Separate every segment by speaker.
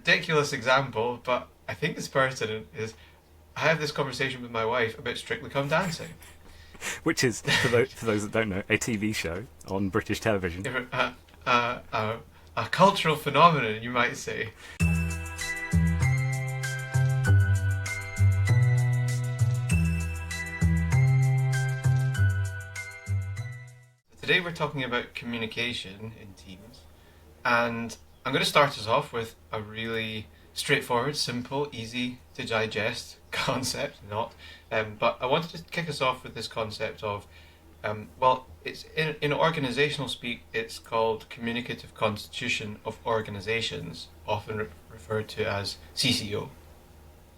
Speaker 1: ridiculous example, but I think it's pertinent. Is I have this conversation with my wife about Strictly Come Dancing.
Speaker 2: Which is, for those that don't know, a TV show on British television.
Speaker 1: A, a, a, a cultural phenomenon, you might say. Today we're talking about communication in teams, and I'm going to start us off with a really straightforward, simple, easy to digest concept, not. But I wanted to kick us off with this concept of, well, it's in organisational speak, it's called Communicative Constitution of Organisations, often referred to as CCO.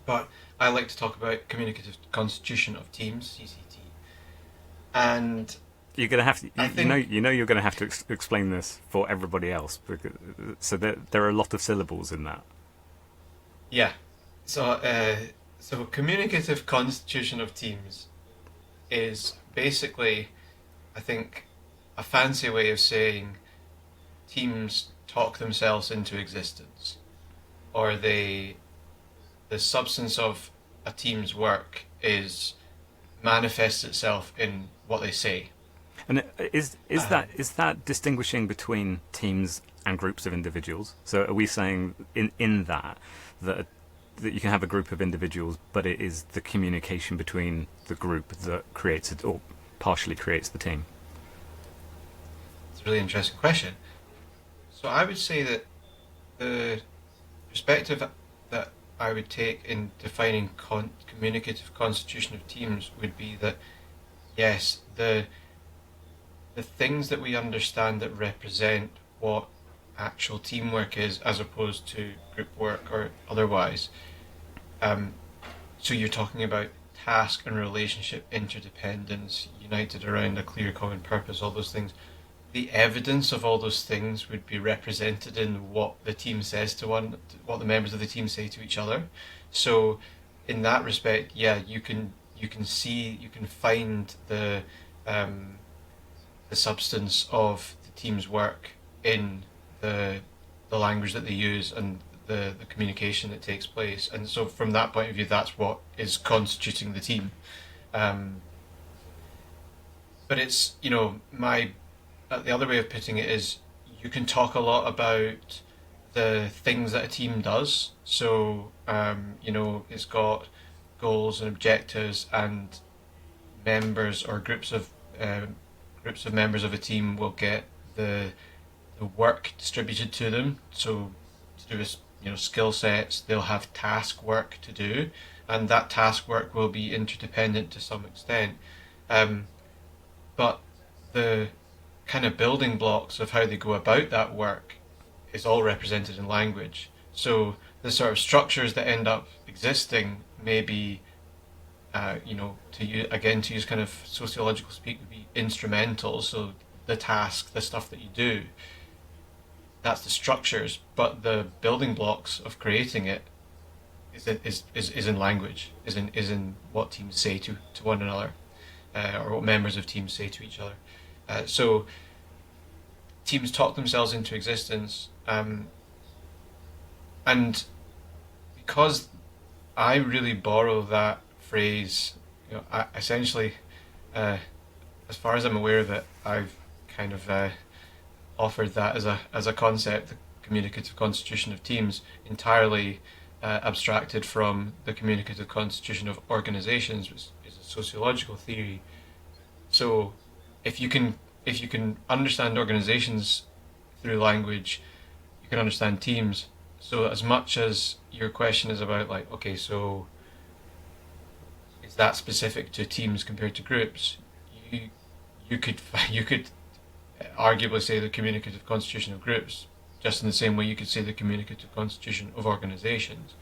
Speaker 1: But I like to talk about Communicative Constitution of Teams, CCT. And
Speaker 2: You're gonna have to,
Speaker 1: I think,
Speaker 2: you're gonna have to explain this for everybody else, because, so there are a lot of syllables in that.
Speaker 1: yeah. So Communicative Constitution of Teams is basically, I think, a fancy way of saying teams talk themselves into existence, or the substance of a team's work is manifests itself in what they say.
Speaker 2: And
Speaker 1: Um,
Speaker 2: is that distinguishing between teams and groups of individuals? So are we saying in that that you can have a group of individuals, but it is the communication between the group that creates it, or partially creates the team?
Speaker 1: it's a really interesting question. So I would say that the perspective that I would take in defining communicative constitution of teams would be that yes, the things that we understand that represent what actual teamwork is as opposed to group work or otherwise. Um, so you're talking about task and relationship interdependence, united around a clear common purpose, all those things. The evidence of all those things would be represented in what the team says to what the members of the team say to each other. So, in that respect, yeah, you can find um, the substance of the team's work in the the language that they use and the communication that takes place. And so, from that point of view, that's what is constituting the team. Um, but it's my the other way of putting it is you can talk a lot about the things that a team does. So it's got goals and objectives, and members or groups of members of a team will get the work distributed to them. So to do with skill sets, they'll have task work to do, and that task work will be interdependent to some extent. Um, but the kind of building blocks of how they go about that work is all represented in language. So the sort of structures that end up existing may be, to use kind of sociological speak, would be instrumental. So the task, the stuff that you do, that's the structures. But the building blocks of creating it is in language, is in what teams say to one another, or what members of teams say to each other. So teams talk themselves into existence, and because I really borrow that phrase, I essentially, uh, as far as I'm aware of it, I've kind of offered that as a concept, the communicative constitution of teams, entirely abstracted from the communicative constitution of organizations, which is a sociological theory. So if you can if you can understand organizations through language, you can understand teams. So as much as your question is about like, okay, so is that specific to teams compared to groups? You you could you could arguably say the communicative constitution of groups, just in the same way you could say the communicative constitution of organizations.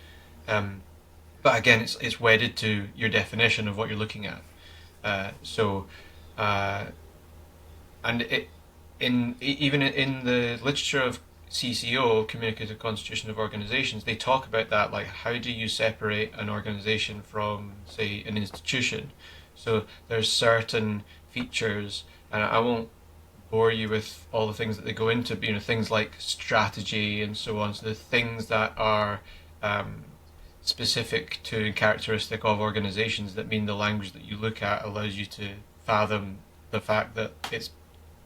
Speaker 1: Um, but again, it's wedded to your definition of what you're looking at. So, uh, and it even in the literature of CCO, Communicative Constitution of Organizations, they talk about that, like how do you separate an organization from, say, an institution? So there's certain features, and I won't bore you with all the things that they go into, but, things like strategy and so on. So the things that are specific to and characteristic of organizations, that mean the language that you look at allows you to fathom the fact that it's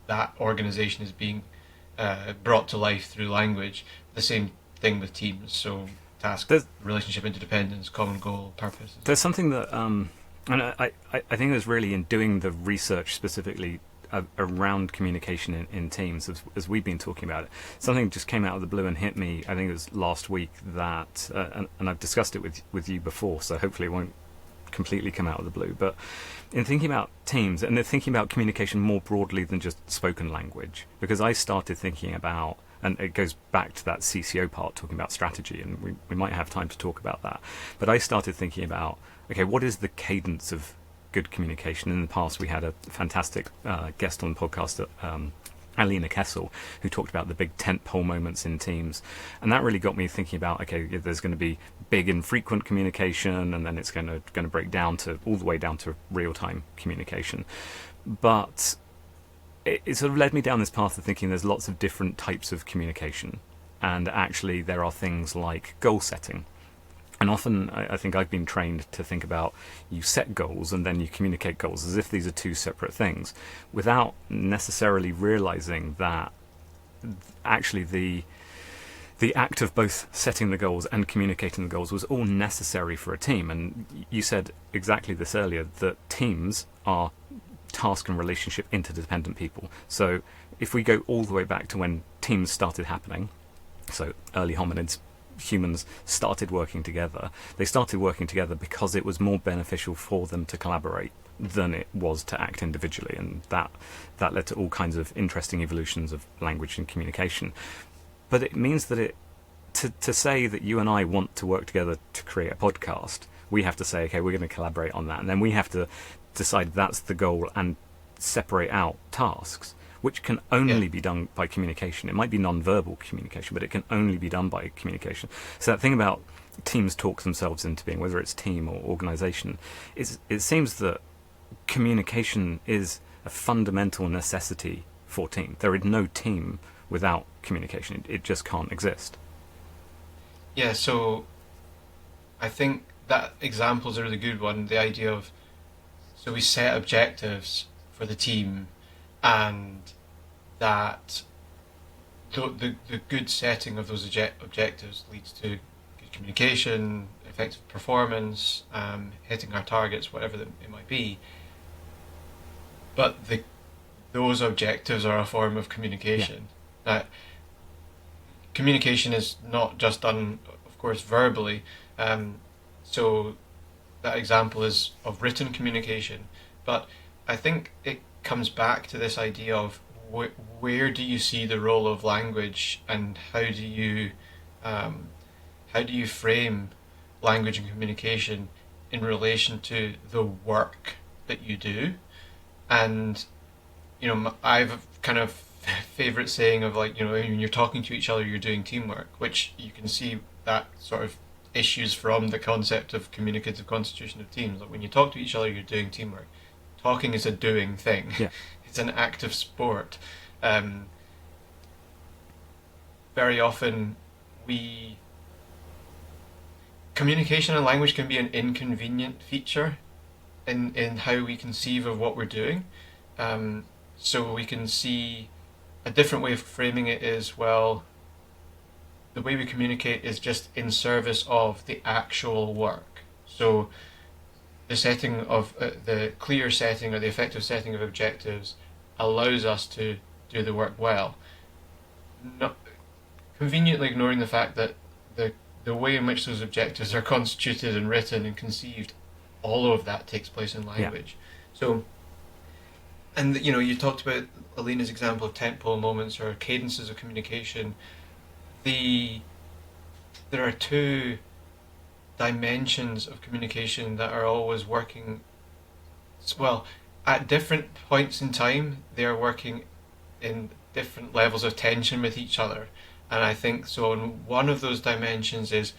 Speaker 1: that organization is being brought to life through language. The same thing with teams. So task, relationship, interdependence, common goal, purpose.
Speaker 2: There's something that, and I think there's really, in doing the research specifically around communication in teams, as we've been talking about it, something just came out of the blue and hit me. I think it was last week that, and I've discussed it with you before, so hopefully it won't completely come out of the blue. But in thinking about teams, and thinking about communication more broadly than just spoken language, because I started thinking about, and it goes back to that CCO part, talking about strategy, and we might have time to talk about that. But I started thinking about, okay, what is the cadence of good communication? In the past, we had a fantastic guest on the podcast, Alina Kessel, who talked about the big tentpole moments in teams. And that really got me thinking about, okay, there's going to be big infrequent communication, and then it's going to break down to all the way down to real-time communication. But it sort of led me down this path of thinking there's lots of different types of communication. And actually there are things like goal setting. And often I think I've been trained to think about, you set goals and then you communicate goals as if these are two separate things, without necessarily realizing that actually the act of both setting the goals and communicating the goals was all necessary for a team. And you said exactly this earlier, that teams are task and relationship interdependent people. So if we go all the way back to when teams started happening, so early hominids, humans started working together. They started working together because it was more beneficial for them to collaborate than it was to act individually, and that led to all kinds of interesting evolutions of language and communication. But it means that to say that you and I want to work together to create a podcast, we have to say, okay, we're going to collaborate on that, and then we have to decide that's the goal and separate out tasks, which can only be done by communication. It might be non-verbal communication, but it can only be done by communication. So that thing about teams talk themselves into being, whether it's team or organisation, it seems that communication is a fundamental necessity for team. There is no team without communication. It just can't exist.
Speaker 1: Yeah, so I think that example is a really good one. The idea of, so we set objectives for the team, and that the good setting of those objectives leads to good communication, effective performance, hitting our targets, whatever it might be. But those objectives are a form of communication. Yeah. Communication is not just done, of course, verbally. So that example is of written communication. But I think it comes back to this idea of where do you see the role of language, and how do you frame language and communication in relation to the work that you do. And I've kind of favorite saying of, like, when you're talking to each other, you're doing teamwork, which you can see that sort of issues from the concept of communicative constitution of teams. Like, when you talk to each other, you're doing teamwork. Talking is a doing thing. Yeah. It's an active sport. Very often communication and language can be an inconvenient feature in how we conceive of what we're doing. So we can see a different way of framing it is, well, the way we communicate is just in service of the actual work. So the setting of the clear setting, or the effective setting of objectives, allows us to do the work well. Not conveniently ignoring the fact that the way in which those objectives are constituted and written and conceived, all of that takes place in language. Yeah. So, and you talked about Alina's example of tentpole moments or cadences of communication. There are two dimensions of communication that are always working, well, at different points in time. They are working in different levels of tension with each other. And I think so, and one of those dimensions is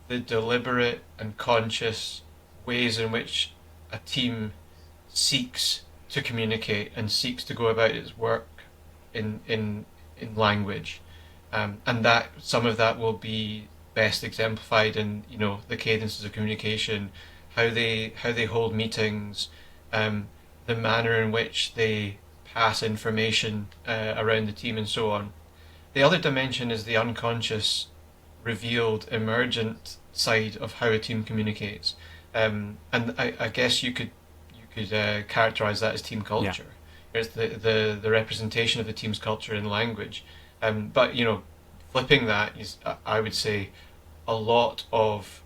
Speaker 1: the deliberate and conscious ways in which a team seeks to communicate and seeks to go about its work in language, and that some of that will be best exemplified in the cadences of communication, how they hold meetings, the manner in which they pass information around the team, and so on. The other dimension is the unconscious, revealed, emergent side of how a team communicates, and I guess you could characterize that as team culture. It's the representation of the team's culture in language. But flipping that is, I would say, a lot of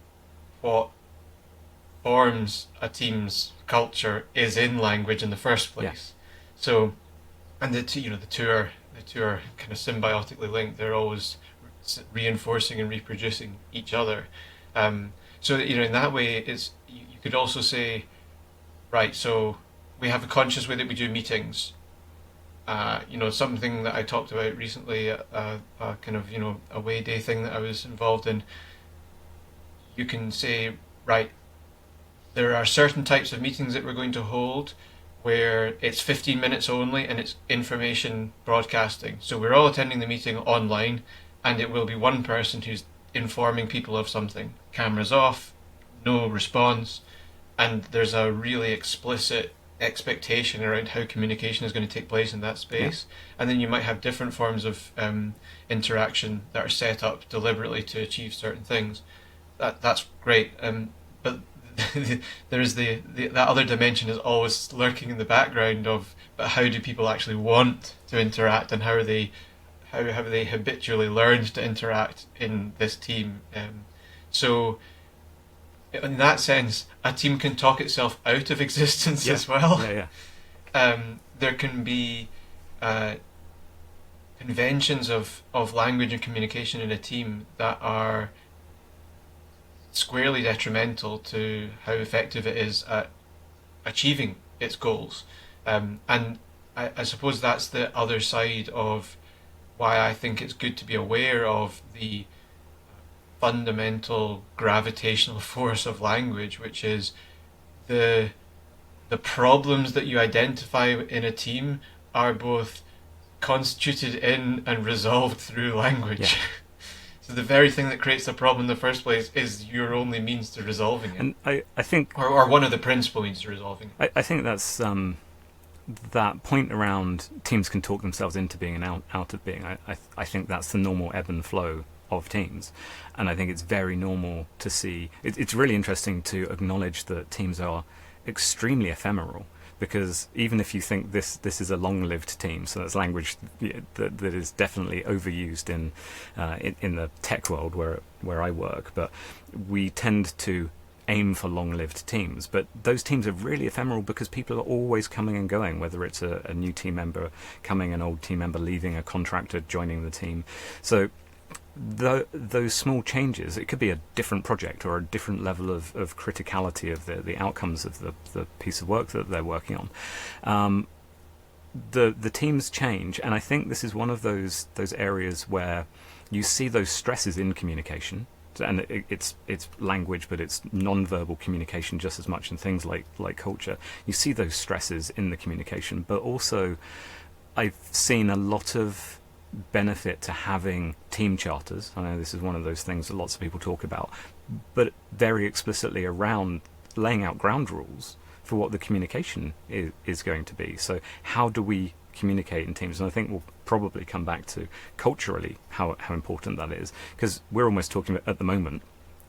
Speaker 1: what forms a team's culture is in language in the first place. So, and the two are kind of symbiotically linked. They're always reinforcing and reproducing each other. So in that way, you could also say, right, so we have a conscious way that we do meetings. Something that I talked about recently, a kind of away day thing that I was involved in. You can say, right, there are certain types of meetings that we're going to hold where it's 15 minutes only and it's information broadcasting. So we're all attending the meeting online, and it will be one person who's informing people of something. Cameras off, no response, and there's a really explicit expectation around how communication is going to take place in that space. And then you might have different forms of interaction that are set up deliberately to achieve certain things. That's great, but there is that other dimension is always lurking in the background of, but how do people actually want to interact, and how have they habitually learned to interact in this team? So in that sense, a team can talk itself out of existence as well. There can be conventions of language and communication in a team that are squarely detrimental to how effective it is at achieving its goals. And I suppose that's the other side of why I think it's good to be aware of the fundamental gravitational force of language, which is the problems that you identify in a team are both constituted in and resolved through language. So the very thing that creates the problem in the first place is your only means to resolving it.
Speaker 2: And I think,
Speaker 1: or one of the principal means to resolving it.
Speaker 2: I think that's that point around teams can talk themselves into being and out of being. I think that's the normal ebb and flow of teams, and I think it's very normal to see. It's really interesting to acknowledge that teams are extremely ephemeral, because even if you think this is a long-lived team, so that's language that is definitely overused in the tech world where I work, but we tend to aim for long-lived teams, but those teams are really ephemeral because people are always coming and going, whether it's a new team member coming, an old team member leaving, a contractor joining the team. So those small changes, it could be a different project or a different level of criticality of the outcomes of the piece of work that they're working on. The teams change, and I think this is one of those areas where you see those stresses in communication. And it's language, but it's non-verbal communication just as much, in things like culture. You see those stresses in the communication, but also I've seen a lot of benefit to having team charters. I know this is one of those things that lots of people talk about, but very explicitly around laying out ground rules for what the communication is going to be. So how do we communicate in teams? And I think we'll probably come back to culturally how important that is, because we're almost talking about, at the moment,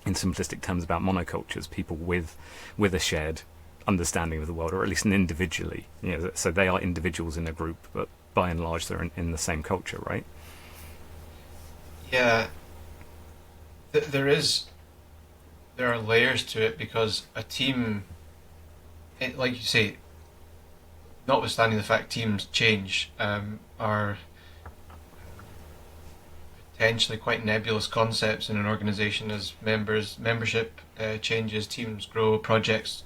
Speaker 2: in simplistic terms, about monocultures, people with a shared understanding of the world, or at least an individually. So they are individuals in a group, but by and large they're in the same culture, right?
Speaker 1: Yeah, there are layers to it, because a team, like you say, notwithstanding the fact teams change, are potentially quite nebulous concepts in an organisation as membership changes, teams grow, projects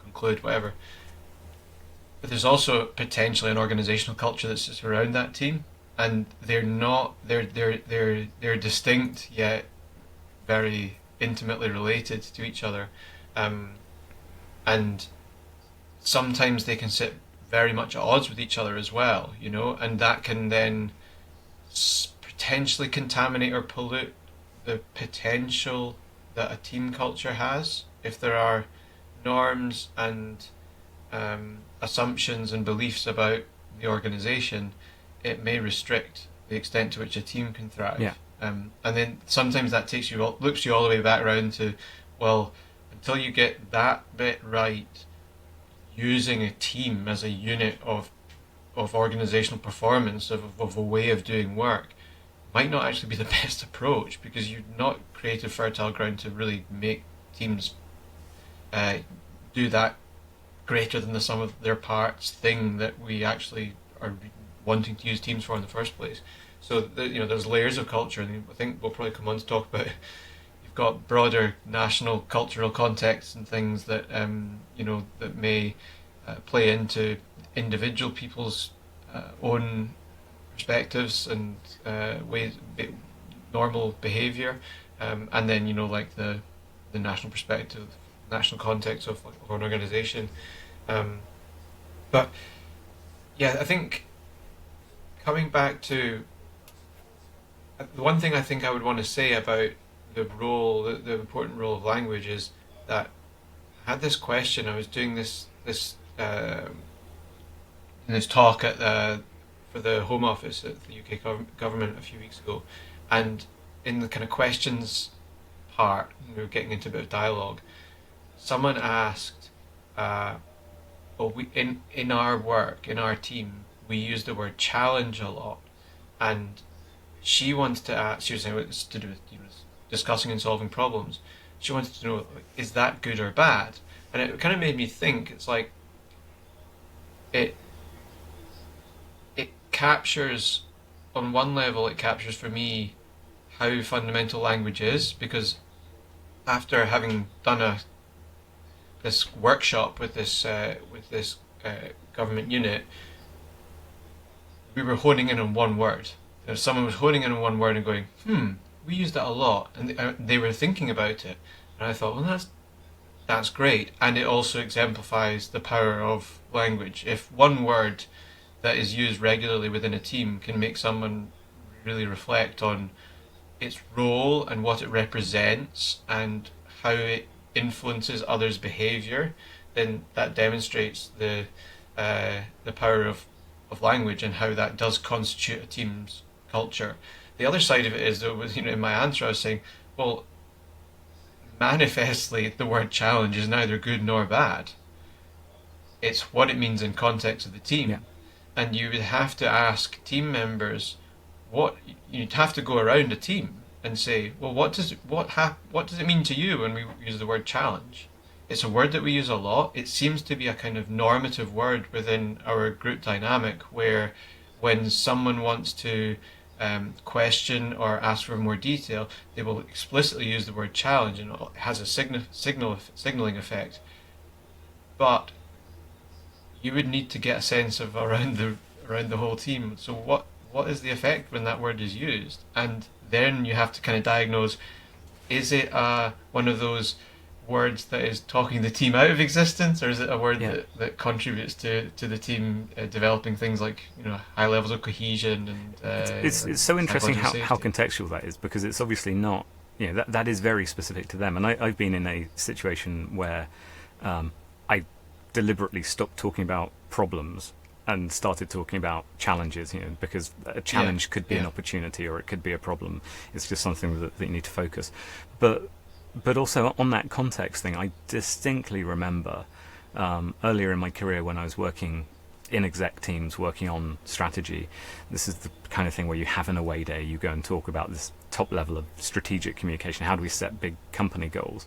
Speaker 1: conclude, whatever. But there's also potentially an organisational culture that sits around that team, and they're distinct yet very intimately related to each other, and sometimes they can sit very much at odds with each other as well, you know, and that can then potentially contaminate or pollute the potential that a team culture has. If there are norms and assumptions and beliefs about the organization, it may restrict the extent to which a team can thrive.
Speaker 2: Yeah.
Speaker 1: And then sometimes that takes you loops you all the way back around to, well, until you get that bit right, using a team as a unit of organizational performance, of a way of doing work, might not actually be the best approach, because you've not created fertile ground to really make teams do that greater than the sum of their parts thing that we actually are wanting to use teams for in the first place. So there's layers of culture, and I think we'll probably come on to talk about. You've got broader national cultural contexts and things that that may play into individual people's own perspectives and ways, normal behaviour, and then like the national perspective, national context of an organisation. But yeah, I think coming back to the one thing I think I would want to say about the role, the important role of language, is that I had this question. I was doing this talk for the Home Office at the UK government a few weeks ago, and in the kind of questions part, we were getting into a bit of dialogue. Someone asked, we in our work, in our team, we use the word challenge a lot, and she wanted to ask. She was saying it's to do with discussing and solving problems. She wanted to know, is that good or bad? And it kind of made me think. It's like it captures, on one level, it captures for me how fundamental language is, because after having done this workshop with this government unit, we were honing in on one word. Someone was honing in on one word and going, we use that a lot, and they were thinking about it, and I thought, well, that's great, and it also exemplifies the power of language. If one word that is used regularly within a team can make someone really reflect on its role and what it represents and how it influences others' behaviour, then that demonstrates the power of language and how that does constitute a team's culture. The other side of it is, though, in my answer I was saying, well, manifestly the word challenge is neither good nor bad. It's what it means in context of the team.
Speaker 2: Yeah.
Speaker 1: And you would have to ask team members, you'd have to go around a team and say, well, what does it mean to you when we use the word challenge? It's a word that we use a lot. It seems to be a kind of normative word within our group dynamic, where when someone wants to question or ask for more detail, they will explicitly use the word challenge, and it has a signaling effect. But you would need to get a sense of around the whole team. So what is the effect when that word is used? And then you have to kind of diagnose: is it one of those words that is talking the team out of existence, or is it a word that contributes to the team developing things like high levels of cohesion and
Speaker 2: it's so interesting how
Speaker 1: safety?
Speaker 2: contextual that is, because it's obviously not that is very specific to them. And I've been in a situation where I deliberately stopped talking about problems and started talking about challenges, because a challenge could be an opportunity or it could be a problem. It's just something that you need to focus. But also on that context thing, I distinctly remember earlier in my career when I was working in exec teams, working on strategy. This is the kind of thing where you have an away day, you go and talk about this top level of strategic communication. How do we set big company goals?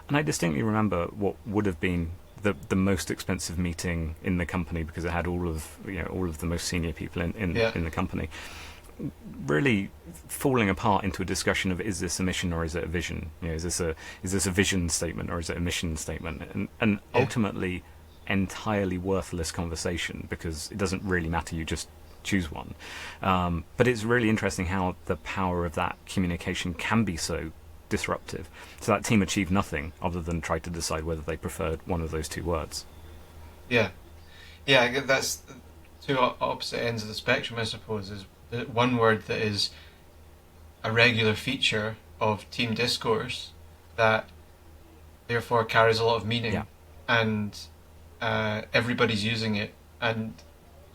Speaker 2: And I distinctly remember what would have been the most expensive meeting in the company, because it had all of the most senior people in the company, really falling apart into a discussion of, is this a mission or is it a vision? Is this a vision statement or is it a mission statement? And ultimately entirely worthless conversation, because it doesn't really matter, you just choose one. But it's really interesting how the power of that communication can be so disruptive. So that team achieved nothing other than try to decide whether they preferred one of those two words.
Speaker 1: Yeah. Yeah, that's two opposite ends of the spectrum, I suppose. Is one word that is a regular feature of team discourse that therefore carries a lot of
Speaker 2: Yeah,
Speaker 1: meaning, and everybody's using it, and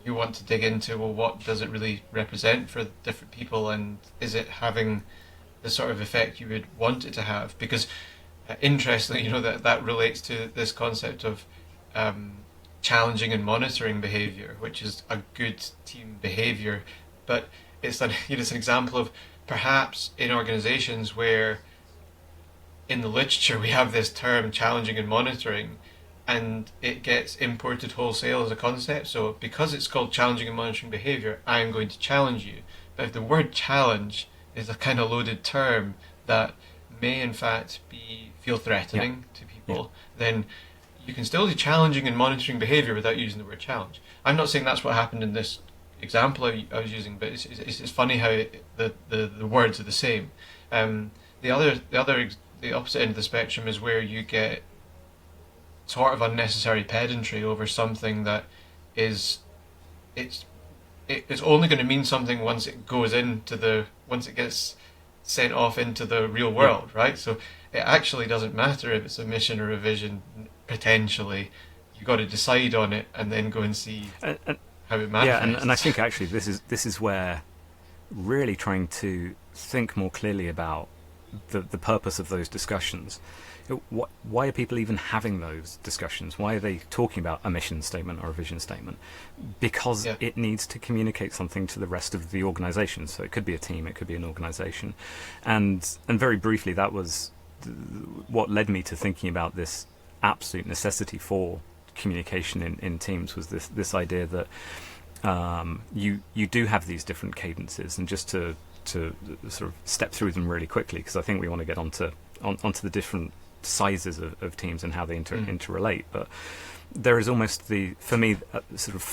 Speaker 1: you want to dig into, well, what does it really represent for different people, and is it having the sort of effect you would want it to have? Because interestingly, that relates to this concept of um, challenging and monitoring behavior, which is a good team behavior, but it's an example of perhaps in organizations where in the literature we have this term challenging and monitoring, and it gets imported wholesale as a concept. So because it's called challenging and monitoring behavior, I am going to challenge you. But if the word challenge is a kind of loaded term that may in fact feel
Speaker 2: yeah,
Speaker 1: threatening to
Speaker 2: yeah.
Speaker 1: people, then you can still do challenging and monitoring behavior without using the word challenge. I'm not saying that's what happened in this example I was using, but it's funny how the words are the same. Um, the opposite end of the spectrum is where you get sort of unnecessary pedantry over something that is it's it's only going to mean something once it gets sent off into the real
Speaker 2: Yeah.
Speaker 1: world, right? So it actually doesn't matter if it's a mission or a vision. Potentially, you got to decide on it and then go and see
Speaker 2: And,
Speaker 1: how it
Speaker 2: yeah, and I
Speaker 1: manifests.
Speaker 2: think actually this is where really trying to think more clearly about the purpose of those discussions. Why are people even having those discussions? Why are they talking about a mission statement or a vision statement? Because
Speaker 1: Yeah,
Speaker 2: it needs to communicate something to the rest of the organisation. So it could be a team, it could be an organisation, and very briefly, that was what led me to thinking about this absolute necessity for communication in teams was this idea that you do have these different cadences, and just to sort of step through them really quickly, because I think we want to get onto the different sizes of teams and how they interrelate. But there is almost for me sort of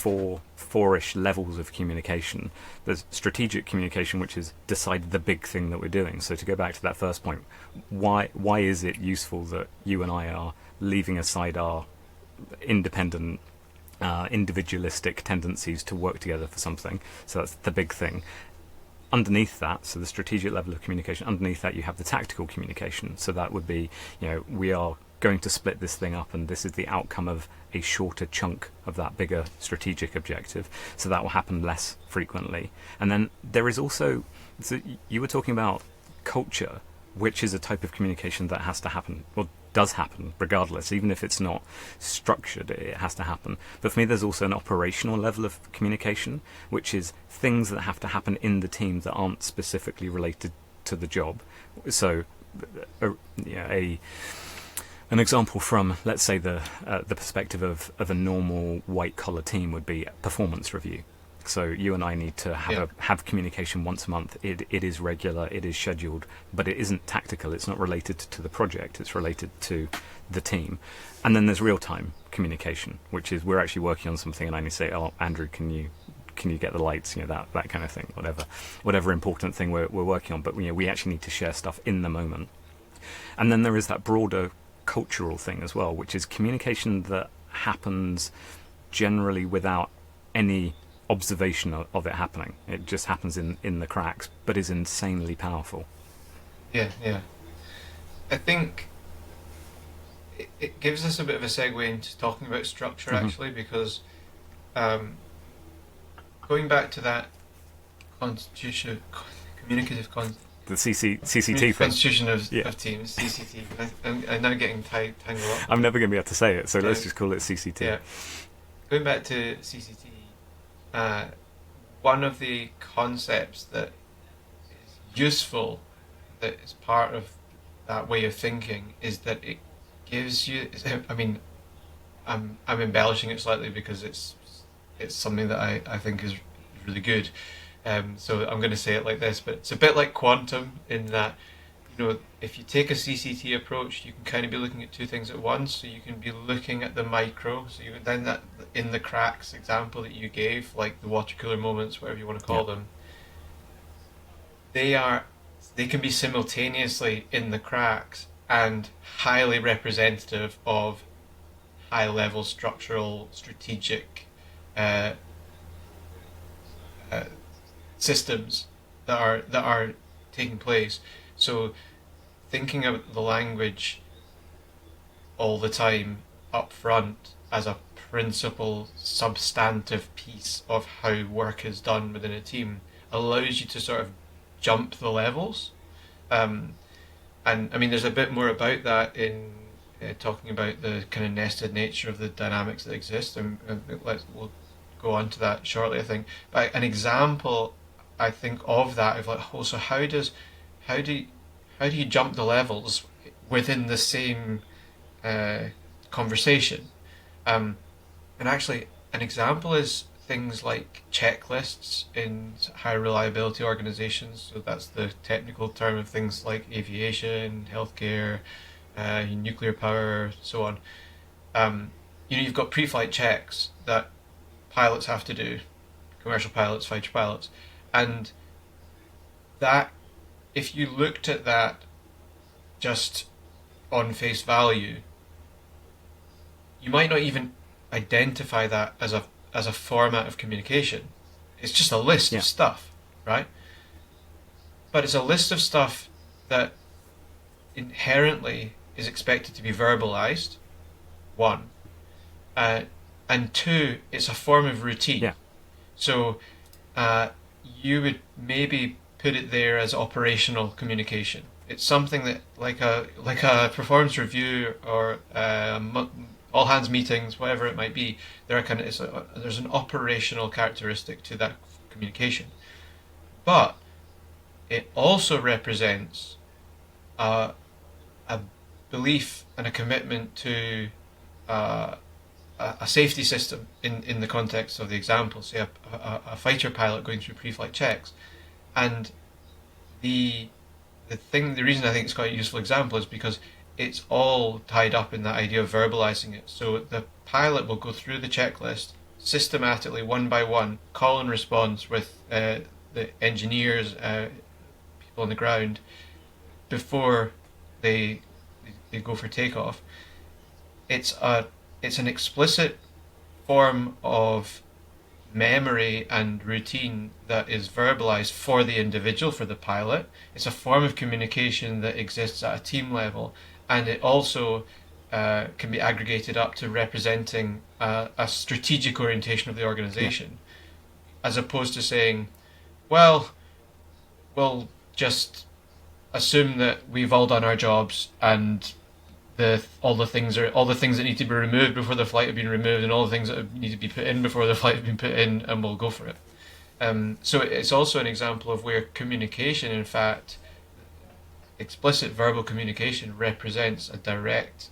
Speaker 2: four-ish levels of communication. There's strategic communication, which is decide the big thing that we're doing. So to go back to that first point, why is it useful that you and I are leaving aside our independent individualistic tendencies to work together for something? So that's the big thing. Underneath that, so the strategic level of communication, underneath that you have the tactical communication. So that would be, we are going to split this thing up, and this is the outcome of a shorter chunk of that bigger strategic objective. So that will happen less frequently. And then there is also, so you were talking about culture, which is a type of communication that has to happen, or does happen regardless, even if it's not structured, it has to happen. But for me, there's also an operational level of communication, which is things that have to happen in the team that aren't specifically related to the job. So an example from, let's say, the perspective of a normal white collar team would be performance review. So you and I need to have communication once a month. It is regular, it is scheduled, but it isn't tactical. It's not related to the project. It's related to the team. And then there's real-time communication, which is we're actually working on something, and I need to say, "Oh, Andrew, can you get the lights?" That kind of thing. Whatever important thing we're working on. But we actually need to share stuff in the moment. And then there is that broader cultural thing as well, which is communication that happens generally without any observation of it happening. It just happens in the cracks, but is insanely powerful.
Speaker 1: yeah, yeah. I think it gives us a bit of a segue into talking about structure,
Speaker 2: Hmm.
Speaker 1: actually, because um, going back to that constitution, communicative
Speaker 2: The CCT
Speaker 1: communicative
Speaker 2: thing.
Speaker 1: constitution
Speaker 2: Yeah,
Speaker 1: of teams, CCT. I'm now getting tangled up
Speaker 2: I'm
Speaker 1: with
Speaker 2: never going to be able to say it, so
Speaker 1: it.
Speaker 2: let's just call it CCT.
Speaker 1: Yeah, going back to CCT, uh, one of the concepts that is useful, that is part of that way of thinking, is that it gives you. I mean, I'm embellishing it slightly because it's something that I think is really good. So I'm going to say it like this, but it's a bit like quantum in that, if you take a CCT approach, you can kind of be looking at two things at once. So you can be looking at the micro. So then that in the cracks example that you gave, like the water cooler moments, whatever you want to
Speaker 2: Yeah,
Speaker 1: call them, they are they can be simultaneously in the cracks and highly representative of high level structural strategic uh, uh, systems that are taking place. So thinking about the language all the time up front as a principal substantive piece of how work is done within a team allows you to sort of jump the levels. Um, and I mean, there's a bit more about that in talking about the kind of nested nature of the dynamics that exist, and we'll go on to that shortly, I think. But an example, I think, of that, of like, oh, so how do you, how do you jump the levels within the same conversation? Um, and actually, an example is things like checklists in high reliability organizations. So that's the technical term of things like aviation, healthcare, nuclear power, so on. You've got pre-flight checks that pilots have to do, commercial pilots, fighter pilots, and that, if you looked at that just on face value, you might not even identify that as a format of communication. It's just a list of stuff, right? But it's a list of stuff that inherently is expected to be verbalized, one. And two, it's a form of routine.
Speaker 2: Yeah.
Speaker 1: So you would maybe put it there as operational communication. It's something that, like a performance review or all hands meetings, whatever it might be, there's an operational characteristic to that communication. But it also represents a belief and a commitment to a safety system in the context of the example, say a fighter pilot going through pre-flight checks. And the reason I think it's quite a useful example is because it's all tied up in that idea of verbalizing it. So the pilot will go through the checklist systematically, one by one, call and response with the engineers, people on the ground, before they go for takeoff. It's an explicit form of memory and routine that is verbalized for the individual, for the pilot. It's a form of communication that exists at a team level, and it also can be aggregated up to representing a strategic orientation of the organization, as opposed to saying, well, we'll just assume that we've all done our jobs and all the things that need to be removed before the flight have been removed, and all the things that need to be put in before the flight have been put in, and we'll go for it. So it's also an example of where communication, in fact, explicit verbal communication, represents a direct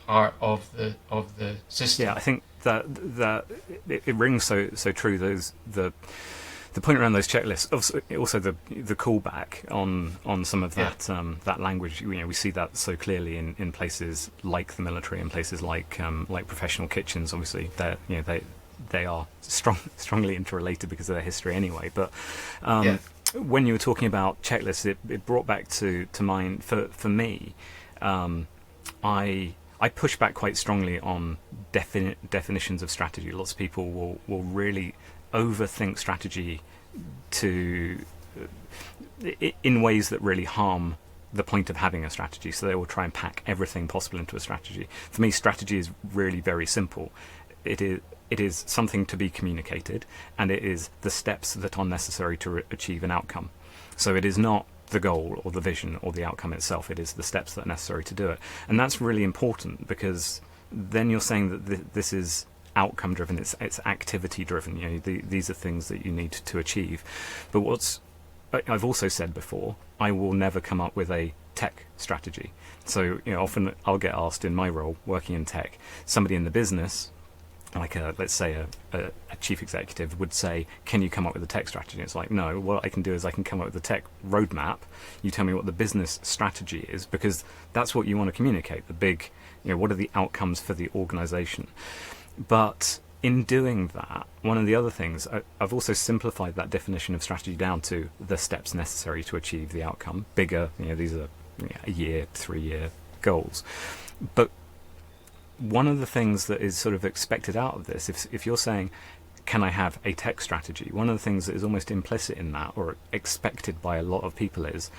Speaker 1: part of the system.
Speaker 2: Yeah, I think that it rings so true. The point around those checklists, also the callback on some of that that language. We see that so clearly in places like the military and places like professional kitchens. Obviously, they are strongly interrelated because of their history anyway. But when you were talking about checklists, it brought back to mind for me. I push back quite strongly on definitions of strategy. Lots of people will really overthink strategy in ways that really harm the point of having a strategy. So they will try and pack everything possible into a strategy. For me, strategy is really very simple. It is something to be communicated, and it is the steps that are necessary to achieve an outcome. So it is not the goal or the vision or the outcome itself. It is the steps that are necessary to do it. And that's really important, because then you're saying that this is outcome driven, it's activity driven. These are things that you need to achieve. But I've also said before, I will never come up with a tech strategy. So often I'll get asked in my role working in tech, somebody in the business, like let's say a chief executive, would say, can you come up with a tech strategy? And it's like, no, what I can do is I can come up with a tech roadmap. You tell me what the business strategy is, because that's what you want to communicate, the big, what are the outcomes for the organization. But in doing that, one of the other things, I've also simplified that definition of strategy down to the steps necessary to achieve the outcome. Bigger, these are a year, 3-year goals. But one of the things that is sort of expected out of this, if you're saying, can I have a tech strategy? One of the things that is almost implicit in that, or expected by a lot of people, is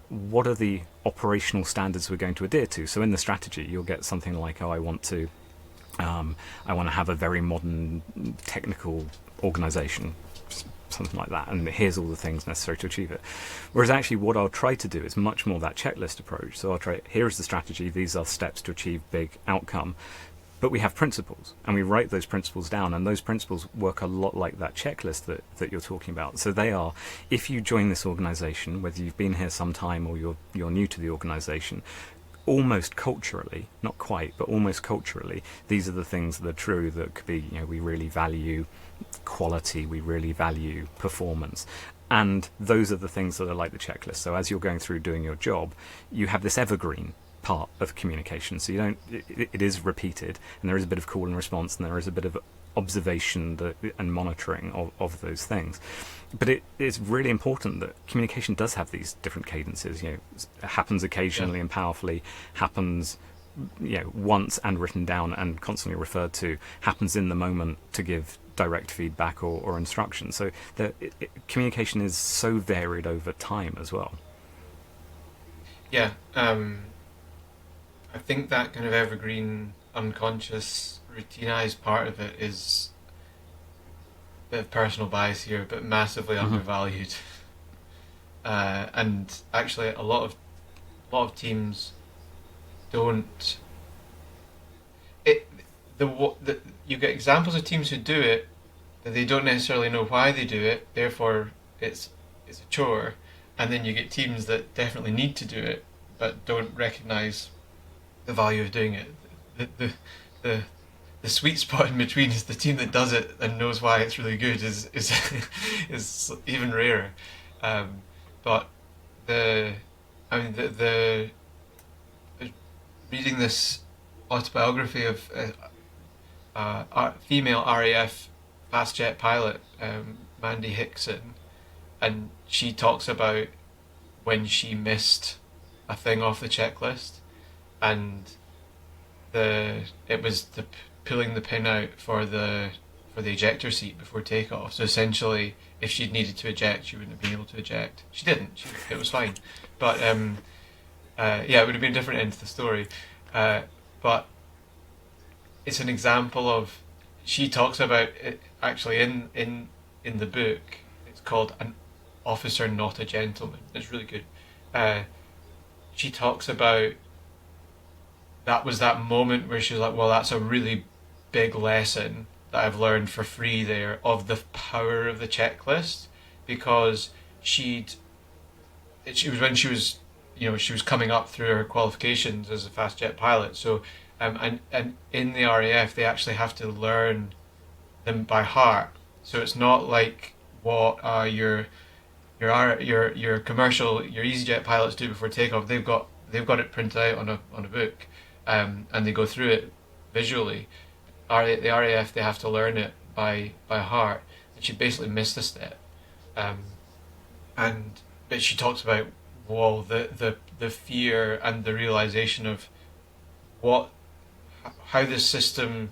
Speaker 2: what are the operational standards we're going to adhere to? So in the strategy, you'll get something like, oh, I want to have a very modern technical organization, something like that, and here's all the things necessary to achieve it. Whereas actually what I'll try to do is much more that checklist approach. So I'll try, here's the strategy, these are steps to achieve big outcome, but we have principles, and we write those principles down, and those principles work a lot like that checklist that you're talking about. So they are, if you join this organization, whether you've been here some time or you're new to the organization, almost culturally, not quite, but almost culturally, these are the things that are true. That could be, we really value quality, we really value performance, and those are the things that are like the checklist. So as you're going through doing your job, you have this evergreen part of communication. So you don't, it is repeated, and there is a bit of call and response, and there is a bit of observation and monitoring of those things. But it is really important that communication does have these different cadences. It happens occasionally and powerfully, happens once and written down and constantly referred to, happens in the moment to give direct feedback or instruction. So communication is so varied over time as well.
Speaker 1: Yeah, I think that kind of evergreen, unconscious, routinized part of it is a bit of personal bias here, but massively undervalued. And actually, a lot of teams don't. You get examples of teams who do it, that they don't necessarily know why they do it. Therefore, it's a chore. And then you get teams that definitely need to do it, but don't recognize the value of doing it. The sweet spot in between is the team that does it and knows why it's really good is is even rarer. But reading this autobiography of female RAF fast jet pilot Mandy Hickson, and she talks about when she missed a thing off the checklist, and it was pulling the pin out for the ejector seat before takeoff. So essentially, if she'd needed to eject, she wouldn't have been able to eject. She didn't. It was fine. But it would have been a different end to the story. But it's an example of, she talks about it actually in the book. It's called An Officer Not a Gentleman. It's really good. She talks about that was that moment where she was like, well, that's a really big lesson that I've learned for free there of the power of the checklist, because it was when she was coming up through her qualifications as a fast jet pilot. So and in the RAF they actually have to learn them by heart. So it's not like what your commercial, your EasyJet pilots do before takeoff. They've got it printed out on a book, and they go through it visually. The RAF, they have to learn it by heart, and she basically missed a step. But she talks about the fear and the realization of how this system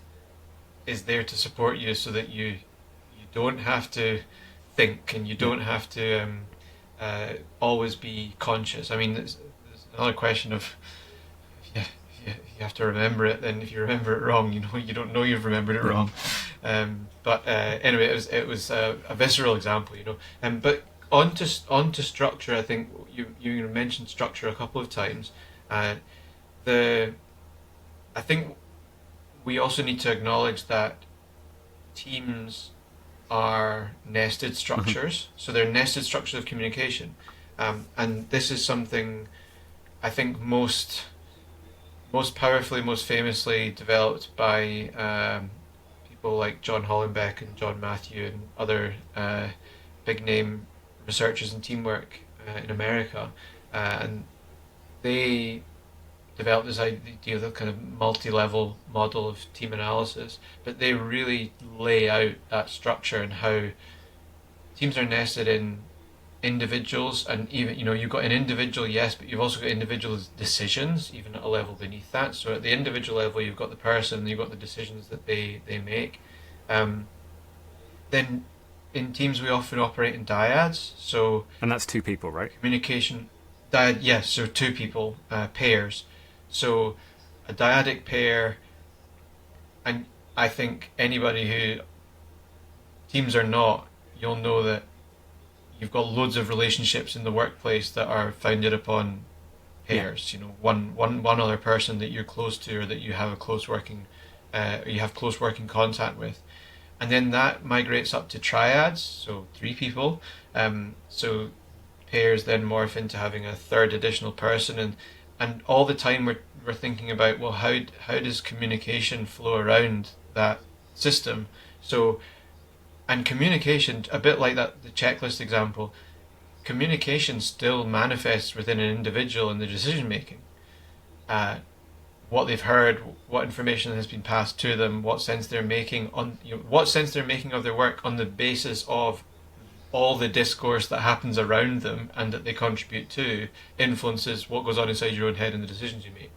Speaker 1: is there to support you, so that you don't have to think, and you don't have to always be conscious. I mean, there's another question of, you have to remember it. Then if you remember it wrong, you don't know you've remembered it wrong. But anyway, it was a visceral example, But onto structure, I think you mentioned structure a couple of times. I think we also need to acknowledge that teams are nested structures. So they're nested structures of communication, and this is something I think most powerfully, most famously developed by people like John Hollenbeck and John Matthew and other big name researchers in teamwork in America, and they developed this idea of the kind of multi-level model of team analysis. But they really lay out that structure and how teams are nested in individuals, and even you've got an individual, yes, but you've also got individual decisions even at a level beneath that. So at the individual level, you've got the person, you've got the decisions that they make. then in teams we often operate in dyads. So
Speaker 2: And that's two people, right?
Speaker 1: communication dyad, yes. So two people, pairs. So a dyadic pair, and I think anybody who teams or not, you'll know that you've got loads of relationships in the workplace that are founded upon pairs. You know, one other person that you're close to or that you have a close working, you have close working contact with, and then that migrates up to triads, so three people. So pairs then morph into having a third additional person, and all the time we're thinking about, well, how does communication flow around that system? So, and communication, a bit like that the checklist example, communication still manifests within an individual in the decision making. What they've heard, what information has been passed to them, what sense they're making on, what sense they're making of their work on the basis of all the discourse that happens around them and that they contribute to, influences what goes on inside your own head and the decisions you make.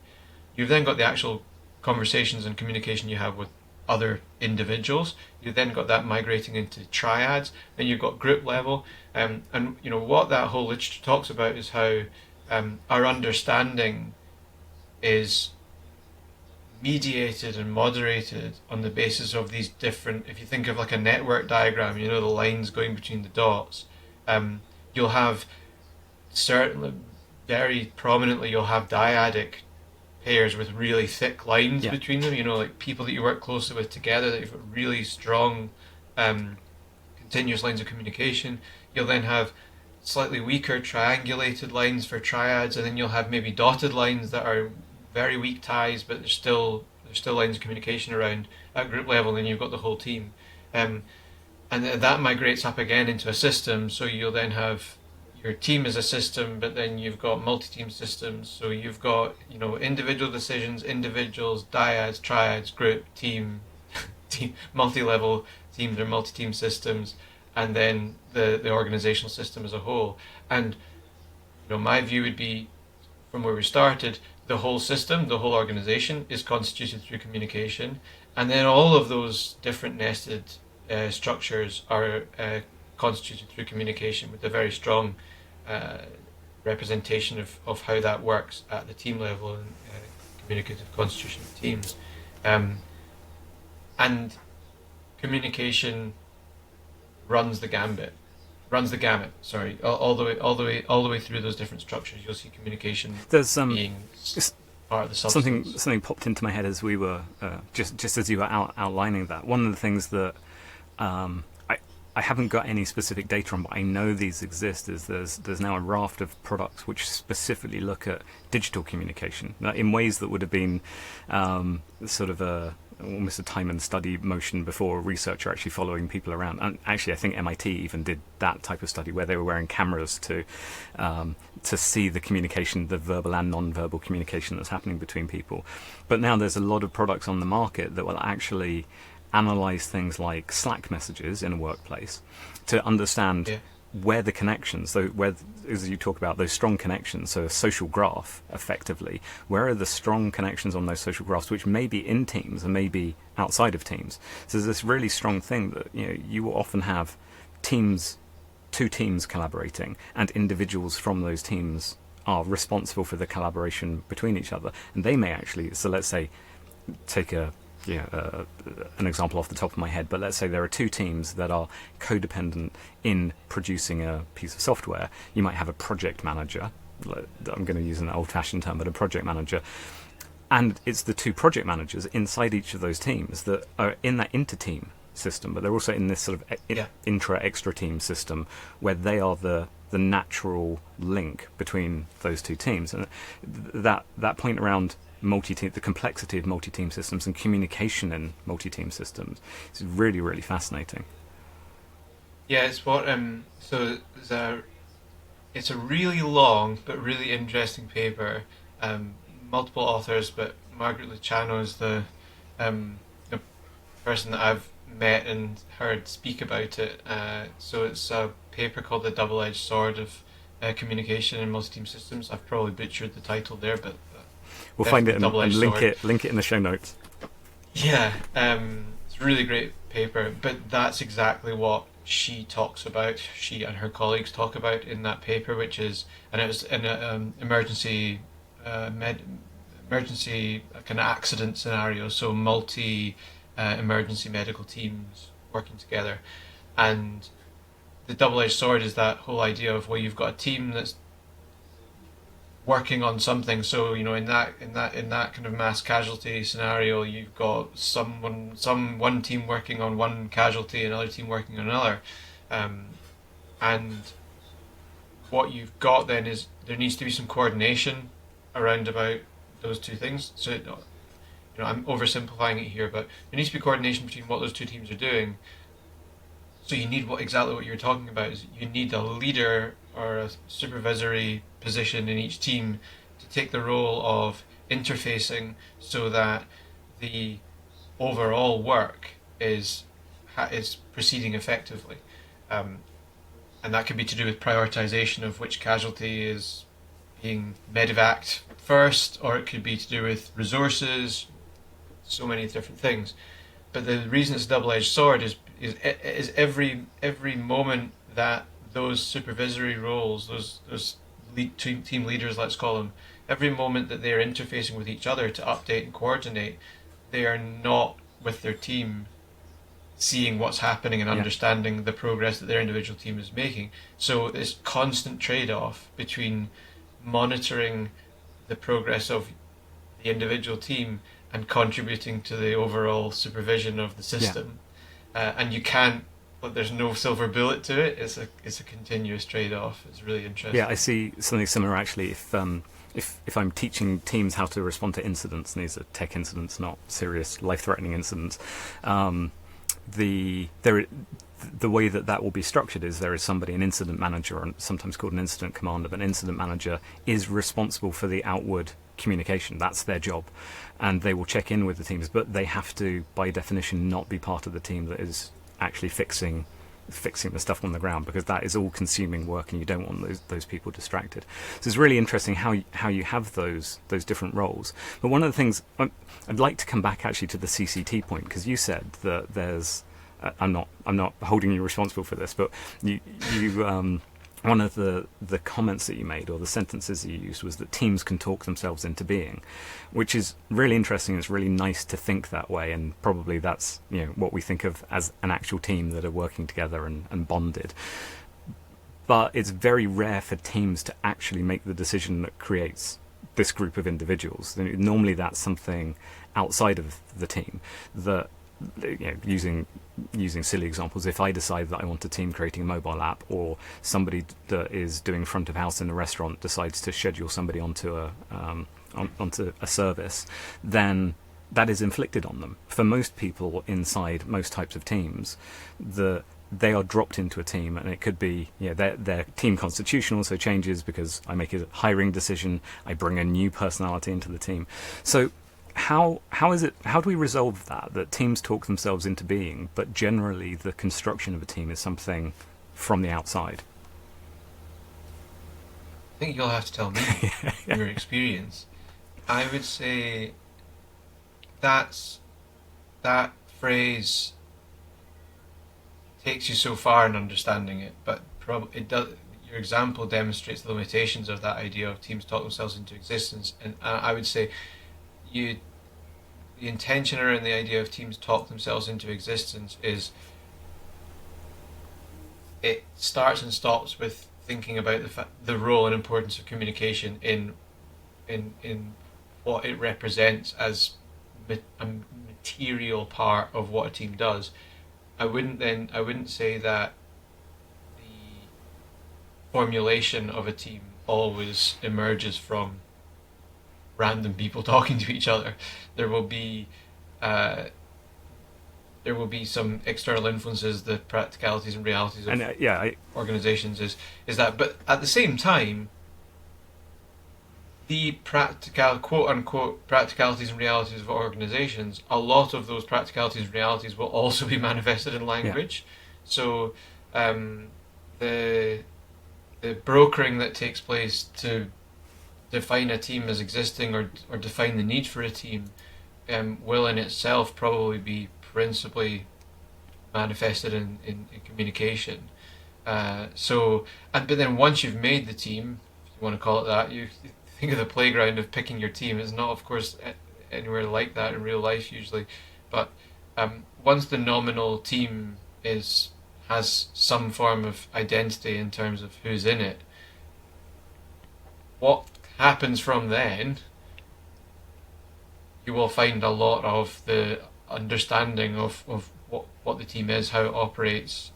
Speaker 1: You've then got the actual conversations and communication you have with other individuals. You've then got that migrating into triads. Then you've got group level, and you know what that whole literature talks about is how our understanding is mediated and moderated on the basis of these different. If you think of like a network diagram, you know, the lines going between the dots. You'll have certainly, very prominently, you'll have dyadic pairs with really thick lines between them, you know, like people that you work closely with together, that you've got really strong continuous lines of communication. You'll then have slightly weaker triangulated lines for triads, and then you'll have maybe dotted lines that are very weak ties, but there's still lines of communication around at group level, and then you've got the whole team. And that migrates up again into a system, so you'll then have your team as a system, but then you've got multi-team systems. So you've got, you know, individual decisions, individuals, dyads, triads, group, team, multi-level teams or multi-team systems, and then the organizational system as a whole. And you know, my view would be, from where we started, the whole system, the whole organization is constituted through communication, and then all of those different nested structures are constituted through communication, with a very strong representation of how that works at the team level and communicative constitution of teams. And communication runs the gamut. Sorry, all the way through those different structures. You'll see communication being part of the substance.
Speaker 2: Something popped into my head as we were just as you were outlining that. One of the things that I haven't got any specific data on, but I know these exist, is there's now a raft of products which specifically look at digital communication in ways that would have been sort of almost a time and study motion before a researcher actually following people around. And actually, I think MIT even did that type of study where they were wearing cameras to see the communication, the verbal and non-verbal communication that's happening between people. But now there's a lot of products on the market that will actually analyze things like Slack messages in a workplace to understand where the connections, so where, as you talk about those strong connections, so a social graph effectively, where are the strong connections on those social graphs, which may be in teams and may be outside of teams. So there's this really strong thing that, you know, you will often have teams, two teams collaborating, and individuals from those teams are responsible for the collaboration between each other, and they may actually, so let's say, take an example off the top of my head, but let's say there are two teams that are codependent in producing a piece of software. You might have a project manager. I'm going to use an old-fashioned term, but a project manager. And it's the two project managers inside each of those teams that are in that inter-team system, but they're also in this sort of intra-extra team system where they are the natural link between those two teams. And that point around multi-team, the complexity of multi-team systems and communication in multi-team systems is really, really fascinating.
Speaker 1: Yeah, it's what so it's a really long but really interesting paper. Multiple authors, but Margaret Luciano is the person that I've met and heard speak about it. So it's a paper called The Double-Edged Sword of Communication in Multi-Team Systems. I've probably butchered the title there, but
Speaker 2: we'll find it and link it in the show notes.
Speaker 1: Yeah, it's a really great paper, but that's exactly what she talks about. She and her colleagues talk about in that paper, which is, and it was in an emergency emergency kind of accident scenario, so multi emergency medical teams working together, and the double-edged sword is that whole idea of, well, you've got a team that's working on something. So in that kind of mass casualty scenario, you've got one team working on one casualty, another team working on another, and what you've got then is there needs to be some coordination around about those two things. So I'm oversimplifying it here, but there needs to be coordination between what those two teams are doing. So you need exactly what you're talking about, is you need a leader or a supervisory position in each team to take the role of interfacing so that the overall work is proceeding effectively. And that could be to do with prioritization of which casualty is being medevaced first, or it could be to do with resources, so many different things. But the reason it's a double-edged sword is every moment that those supervisory roles, those team leaders, let's call them, every moment that they're interfacing with each other to update and coordinate, they are not with their team seeing what's happening and understanding the progress that their individual team is making. So this constant trade-off between monitoring the progress of the individual team and contributing to the overall supervision of the system. And you can't, but there's no silver bullet to it. It's a continuous trade-off. It's really interesting.
Speaker 2: Yeah, I see something similar actually. If I'm teaching teams how to respond to incidents, and these are tech incidents, not serious life-threatening incidents, the way that will be structured is there is somebody, an incident manager, or sometimes called an incident commander, but an incident manager is responsible for the outward communication. That's their job, and they will check in with the teams, but they have to, by definition, not be part of the team that is actually fixing the stuff on the ground, because that is all consuming work and you don't want those people distracted. So it's really interesting how you have those different roles. But one of the things I'd like to come back actually to the CCT point, because you said that there's I'm not holding you responsible for this, but you one of the comments that you made, or the sentences that you used, was that teams can talk themselves into being, which is really interesting. It's really nice to think that way, and probably that's what we think of as an actual team that are working together and bonded. But it's very rare for teams to actually make the decision that creates this group of individuals. Normally that's something outside of the team that, using silly examples, if I decide that I want a team creating a mobile app, or somebody that is doing front of house in a restaurant decides to schedule somebody onto a service, then that is inflicted on them. For most people inside most types of teams, they are dropped into a team, and it could be their team constitution also changes because I make a hiring decision, I bring a new personality into the team. So how do we resolve that teams talk themselves into being, but generally the construction of a team is something from the outside?
Speaker 1: I think you'll have to tell me your experience. I would say that phrase takes you so far in understanding it, but it does. Your example demonstrates the limitations of that idea of teams talk themselves into existence, and I would say the intention around the idea of teams talk themselves into existence is, it starts and stops with thinking about the role and importance of communication in what it represents as a material part of what a team does. I wouldn't say that the formulation of a team always emerges from random people talking to each other. There will be some external influences, the practicalities and realities of organizations is that, but at the same time, the quote unquote practicalities and realities of organizations, a lot of those practicalities and realities will also be manifested in language. So the brokering that takes place to define a team as existing, or define the need for a team, will in itself probably be principally manifested in communication. But then once you've made the team, if you want to call it that, you think of the playground of picking your team. It's not, of course, anywhere like that in real life usually, but once the nominal team has some form of identity in terms of who's in it, what happens from then, you will find a lot of the understanding of what the team is, how it operates,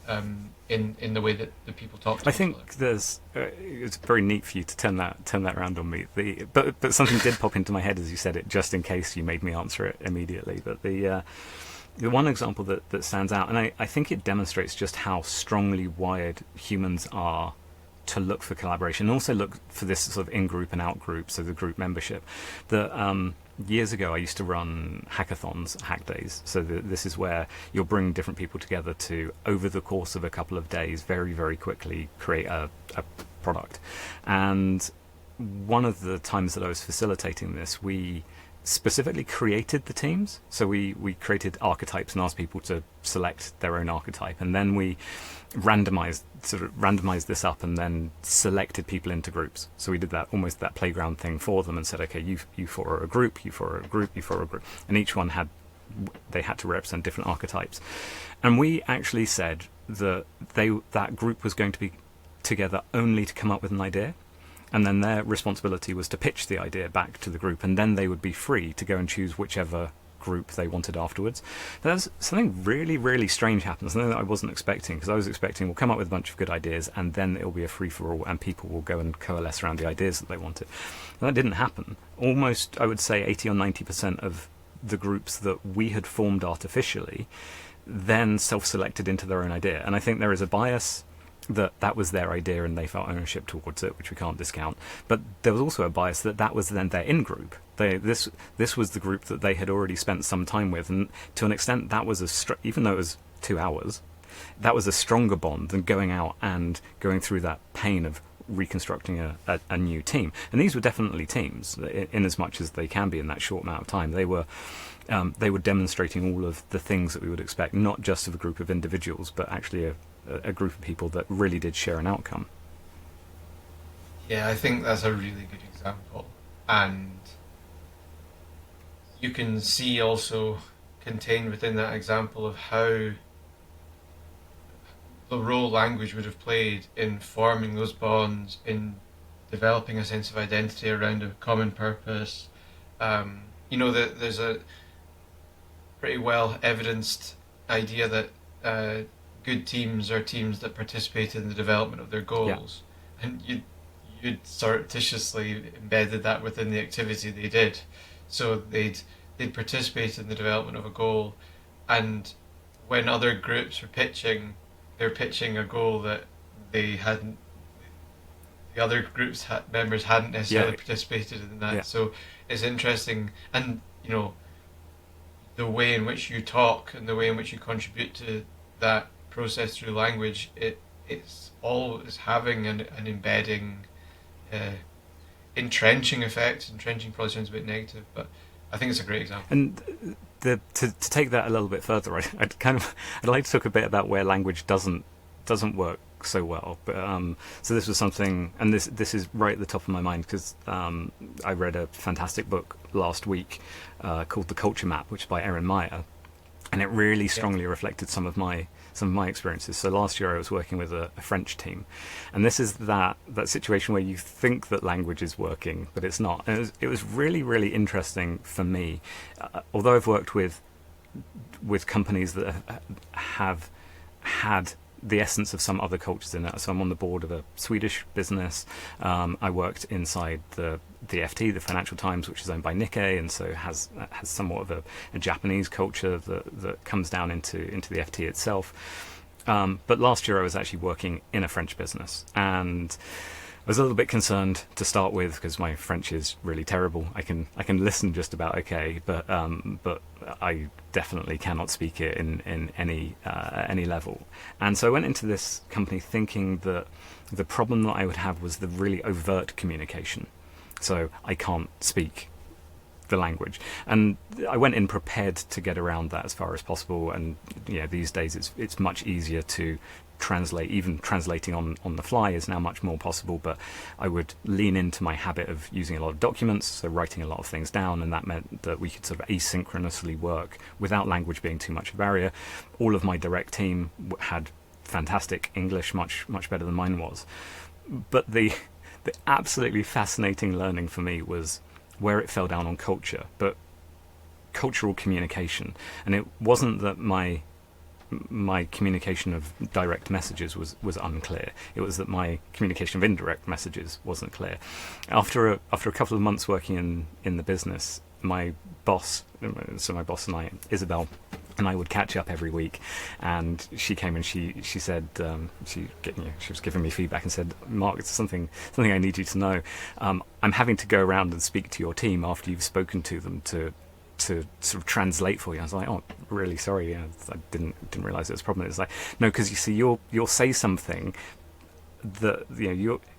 Speaker 1: in the way that the people talk to
Speaker 2: I
Speaker 1: each
Speaker 2: think
Speaker 1: other.
Speaker 2: it's very neat for you to turn that around on me. But something did pop into my head as you said it, just in case you made me answer it immediately. But the one example that stands out, and I think it demonstrates just how strongly wired humans are to look for collaboration, and also look for this sort of in-group and out-group, so the group membership. That years ago I used to run hackathons, hack days. So this is where you'll bring different people together to, over the course of a couple of days, very, very quickly create a product. And one of the times that I was facilitating this, we specifically created the teams. So we created archetypes and asked people to select their own archetype, and then we randomized this up and then selected people into groups. So we did that, almost that playground thing for them, and said, okay, you four are a group, you four are a group, you four are a group, and each one had to represent different archetypes. And we actually said that group was going to be together only to come up with an idea, and then their responsibility was to pitch the idea back to the group, and then they would be free to go and choose whichever group they wanted afterwards. There's something really, really strange happens, something that I wasn't expecting, because I was expecting we'll come up with a bunch of good ideas and then it'll be a free-for-all and people will go and coalesce around the ideas that they wanted. And that didn't happen. Almost, I would say 80 or 90% of the groups that we had formed artificially then self-selected into their own idea. And I think there is a bias that was their idea and they felt ownership towards it, which we can't discount. But there was also a bias that was then their in-group. This was the group that they had already spent some time with, and to an extent that was even though it was 2 hours, that was a stronger bond than going out and going through that pain of reconstructing a new team. And these were definitely teams, in as much as they can be in that short amount of time. They were demonstrating all of the things that we would expect, not just of a group of individuals, but actually a group of people that really did share an outcome.
Speaker 1: Yeah, I think that's a really good example, and you can see also contained within that example of how the role language would have played in forming those bonds, in developing a sense of identity around a common purpose. There's a pretty well evidenced idea that good teams are teams that participate in the development of their goals, and you'd surreptitiously embedded that within the activity they did. So they'd participate in the development of a goal, and when other groups were pitching, they're pitching a goal that the other groups members hadn't necessarily participated in that. So it's interesting, and the way in which you talk and the way in which you contribute to that process through language, it's always having an embedding, entrenching effect. Entrenching probably sounds a bit negative, but I think it's a great example.
Speaker 2: And to take that a little bit further, I'd like to talk a bit about where language doesn't work so well. But so this was something, and this is right at the top of my mind, because I read a fantastic book last week called The Culture Map, which is by Erin Meyer, and it really strongly reflected some of my experiences. So last year I was working with a French team, and this is that situation where you think that language is working, but it's not. And it was really, really interesting for me. Although I've worked with companies that have had the essence of some other cultures in it. So I'm on the board of a Swedish business. I worked inside the FT, the Financial Times, which is owned by Nikkei, and so has somewhat of a Japanese culture that comes down into the FT itself. But last year I was actually working in a French business, and I was a little bit concerned to start with because my French is really terrible. I can listen just about okay, but I definitely cannot speak it in any level. And so I went into this company thinking that the problem that I would have was the really overt communication. So I can't speak the language. And I went in prepared to get around that as far as possible. And these days it's much easier to translate. Even translating on the fly is now much more possible, but I would lean into my habit of using a lot of documents, so writing a lot of things down, and that meant that we could sort of asynchronously work without language being too much of a barrier. All of my direct team had fantastic English, much better than mine was. But the absolutely fascinating learning for me was where it fell down on culture, but cultural communication. And it wasn't that my communication of direct messages was unclear. It was that my communication of indirect messages wasn't clear. After a couple of months working in the business, my boss and I, Isabel, and I would catch up every week, and she came and she said, she was giving me feedback and said, Mark, it's something I need you to know. I'm having to go around and speak to your team after you've spoken to them to sort of translate for you. I was like, oh, really sorry. I didn't realise it was a problem. It's like, no, because you see, you'll say something that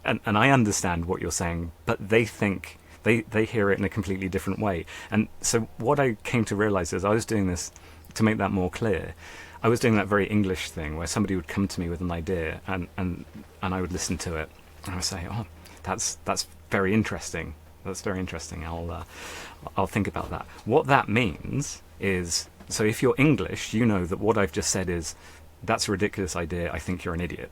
Speaker 2: and I understand what you're saying, but they think they hear it in a completely different way. And so what I came to realise is I was doing this to make that more clear. I was doing that very English thing where somebody would come to me with an idea and I would listen to it and I would say, oh, that's very interesting. That's very interesting. I'll think about that. What that means is, so if you're English, you know that what I've just said is, that's a ridiculous idea, I think you're an idiot.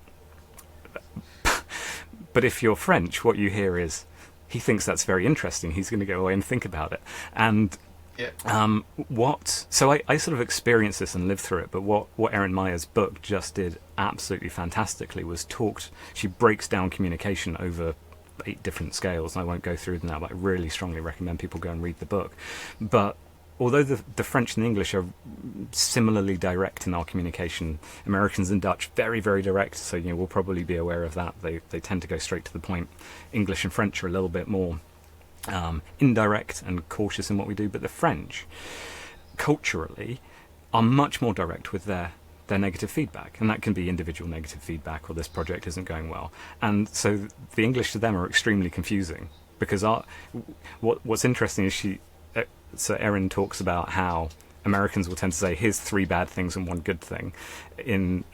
Speaker 2: But if you're French, what you hear is, he thinks that's very interesting, he's going to go away and think about it. And so I sort of experienced this and lived through it, but what Erin Meyer's book just did absolutely fantastically was she breaks down communication over 8 different scales, and I won't go through them now, but I really strongly recommend people go and read the book. But although the French and the English are similarly direct in our communication, Americans and Dutch very, very direct, so we'll probably be aware of that. They tend to go straight to the point. English and French are a little bit more indirect and cautious in what we do, but the French culturally are much more direct with their negative feedback, and that can be individual negative feedback, or this project isn't going well. And so the English to them are extremely confusing, because what's interesting is so Erin talks about how Americans will tend to say, here's 3 bad things and 1 good thing in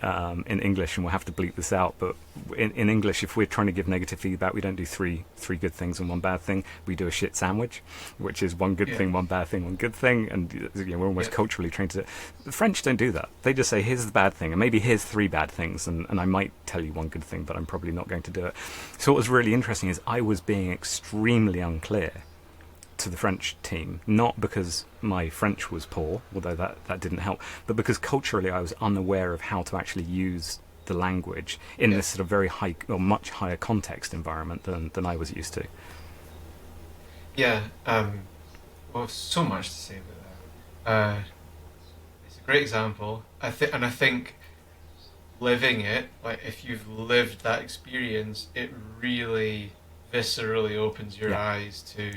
Speaker 2: English, and we'll have to bleep this out, but in English, if we're trying to give negative feedback, we don't do three good things and 1 bad thing. We do a shit sandwich, which is 1 good thing, 1 bad thing, 1 good thing, and we're almost culturally trained to. The French don't do that. They just say, here's the bad thing, and maybe here's 3 bad things, and I might tell you 1 good thing, but I'm probably not going to do it. So what was really interesting is I was being extremely unclear to the French team, not because my French was poor, although that didn't help, but because culturally I was unaware of how to actually use the language in this sort of very high or much higher context environment than I was used to.
Speaker 1: Yeah, well, so much to say about that. It's a great example. I think living it, like if you've lived that experience, it really viscerally opens your eyes to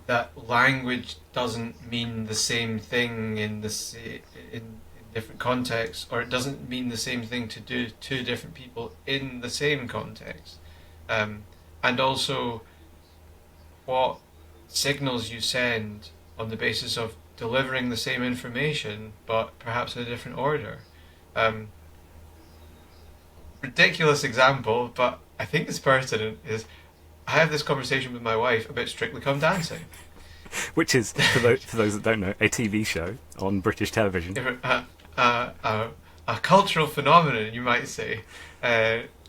Speaker 1: that language doesn't mean the same thing in different contexts, or it doesn't mean the same thing to do 2 different people in the same context, and also what signals you send on the basis of delivering the same information but perhaps in a different order. Ridiculous example, but I think it's pertinent, is I have this conversation with my wife about Strictly Come Dancing.
Speaker 2: Which is, for those that don't know, a TV show on British television.
Speaker 1: A cultural phenomenon, you might say,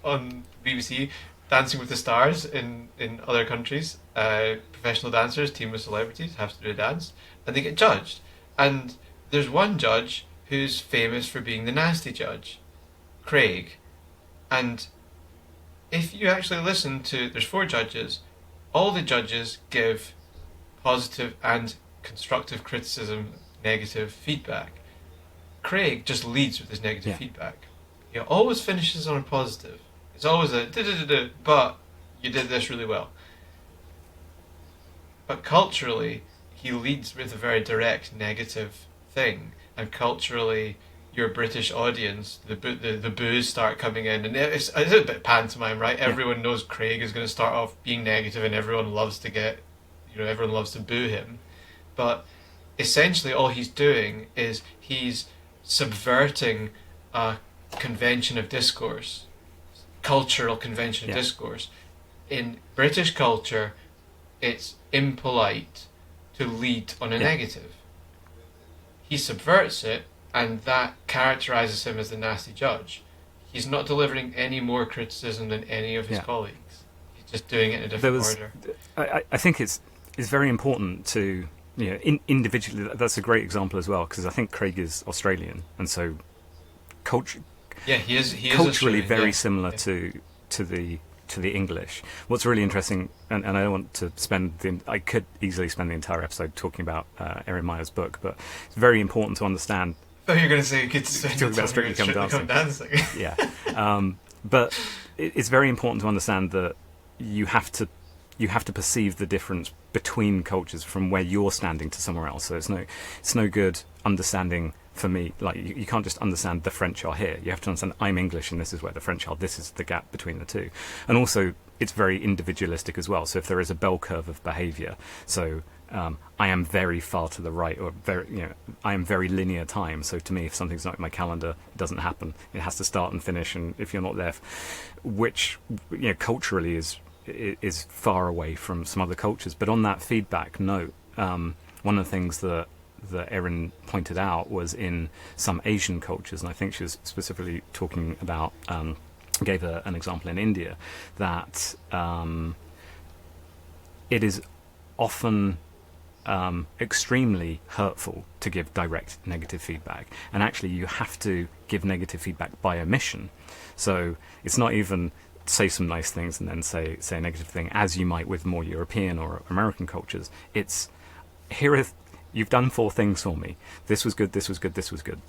Speaker 1: on BBC, Dancing with the Stars in other countries. Professional dancers, team of celebrities, have to do a dance, and they get judged. And there's one judge who's famous for being the nasty judge, Craig. And if you actually listen to, there's 4 judges, all the judges give positive and constructive criticism, negative feedback. Craig just leads with his negative feedback. He always finishes on a positive. It's always a da-da-da-da, but you did this really well. But culturally, he leads with a very direct negative thing, and culturally, your British audience, the boos start coming in, and it's a bit pantomime, right? Everyone knows Craig is going to start off being negative, and everyone loves to get, everyone loves to boo him, but essentially all he's doing is he's subverting a convention of discourse, cultural convention of discourse. In British culture, it's impolite to lead on a negative. He subverts it, and that characterizes him as the nasty judge. He's not delivering any more criticism than any of his colleagues. He's just doing it in a different order.
Speaker 2: I think it's very important to, individually. That's a great example as well, because I think Craig is Australian, and so culture.
Speaker 1: Yeah, he is
Speaker 2: culturally
Speaker 1: Australian,
Speaker 2: very similar to the English. What's really interesting, and I don't want to I could easily spend the entire episode talking about Erin Meyer's book, but it's very important to understand.
Speaker 1: I thought you were going to say you could
Speaker 2: talk about Strictly Come
Speaker 1: Dancing.
Speaker 2: Yeah, but it's very important to understand that you have to perceive the difference between cultures from where you're standing to somewhere else. So it's no good understanding. For me, like you can't just understand the French are here. You have to understand I'm English and this is where the French are. This is the gap between the two. And also, it's very individualistic as well. So if there is a bell curve of behaviour, so I am very far to the right, or I am very linear time. So to me, if something's not in my calendar, it doesn't happen. It has to start and finish. And if you're not there, which culturally is far away from some other cultures. But on that feedback note, one of the things that Erin pointed out was in some Asian cultures, and I think she was specifically talking about, gave an example in India, that it is often extremely hurtful to give direct negative feedback, and actually you have to give negative feedback by omission. So it's not even say some nice things and then say a negative thing, as you might with more European or American cultures. It's you've done 4 things for me. This was good, this was good, this was good.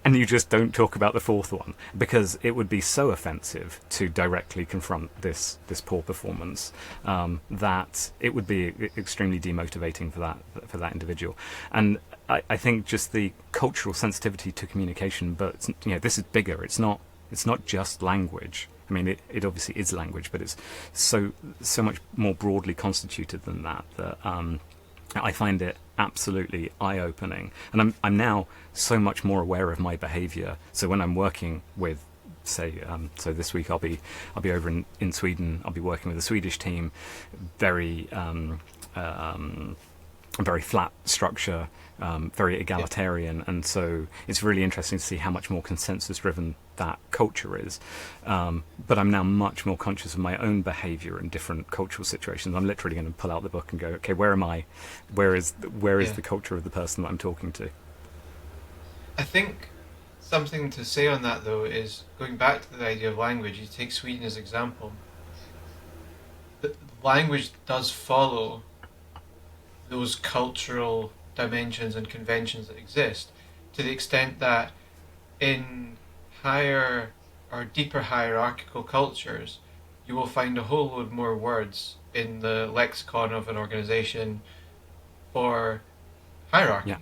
Speaker 2: And you just don't talk about the 4th one, because it would be so offensive to directly confront this poor performance that it would be extremely demotivating for that individual. And I think just the cultural sensitivity to communication, but this is bigger. It's not just language. I mean, it obviously is language, but it's so much more broadly constituted than that. I find it absolutely eye-opening, and I'm now so much more aware of my behaviour. So when I'm working with, say, so this week I'll be over in Sweden. I'll be working with a Swedish team, very flat structure, very egalitarian, and so it's really interesting to see how much more consensus-driven that culture is. But I'm now much more conscious of my own behaviour in different cultural situations. I'm literally going to pull out the book and go, okay, where am I? Where is the culture of the person that I'm talking to?
Speaker 1: I think something to say on that, though, is going back to the idea of language. You take Sweden as example. The language does follow those cultural dimensions and conventions that exist, to the extent that in higher or deeper hierarchical cultures, you will find a whole load more words in the lexicon of an organization for hierarchy.
Speaker 2: Yeah.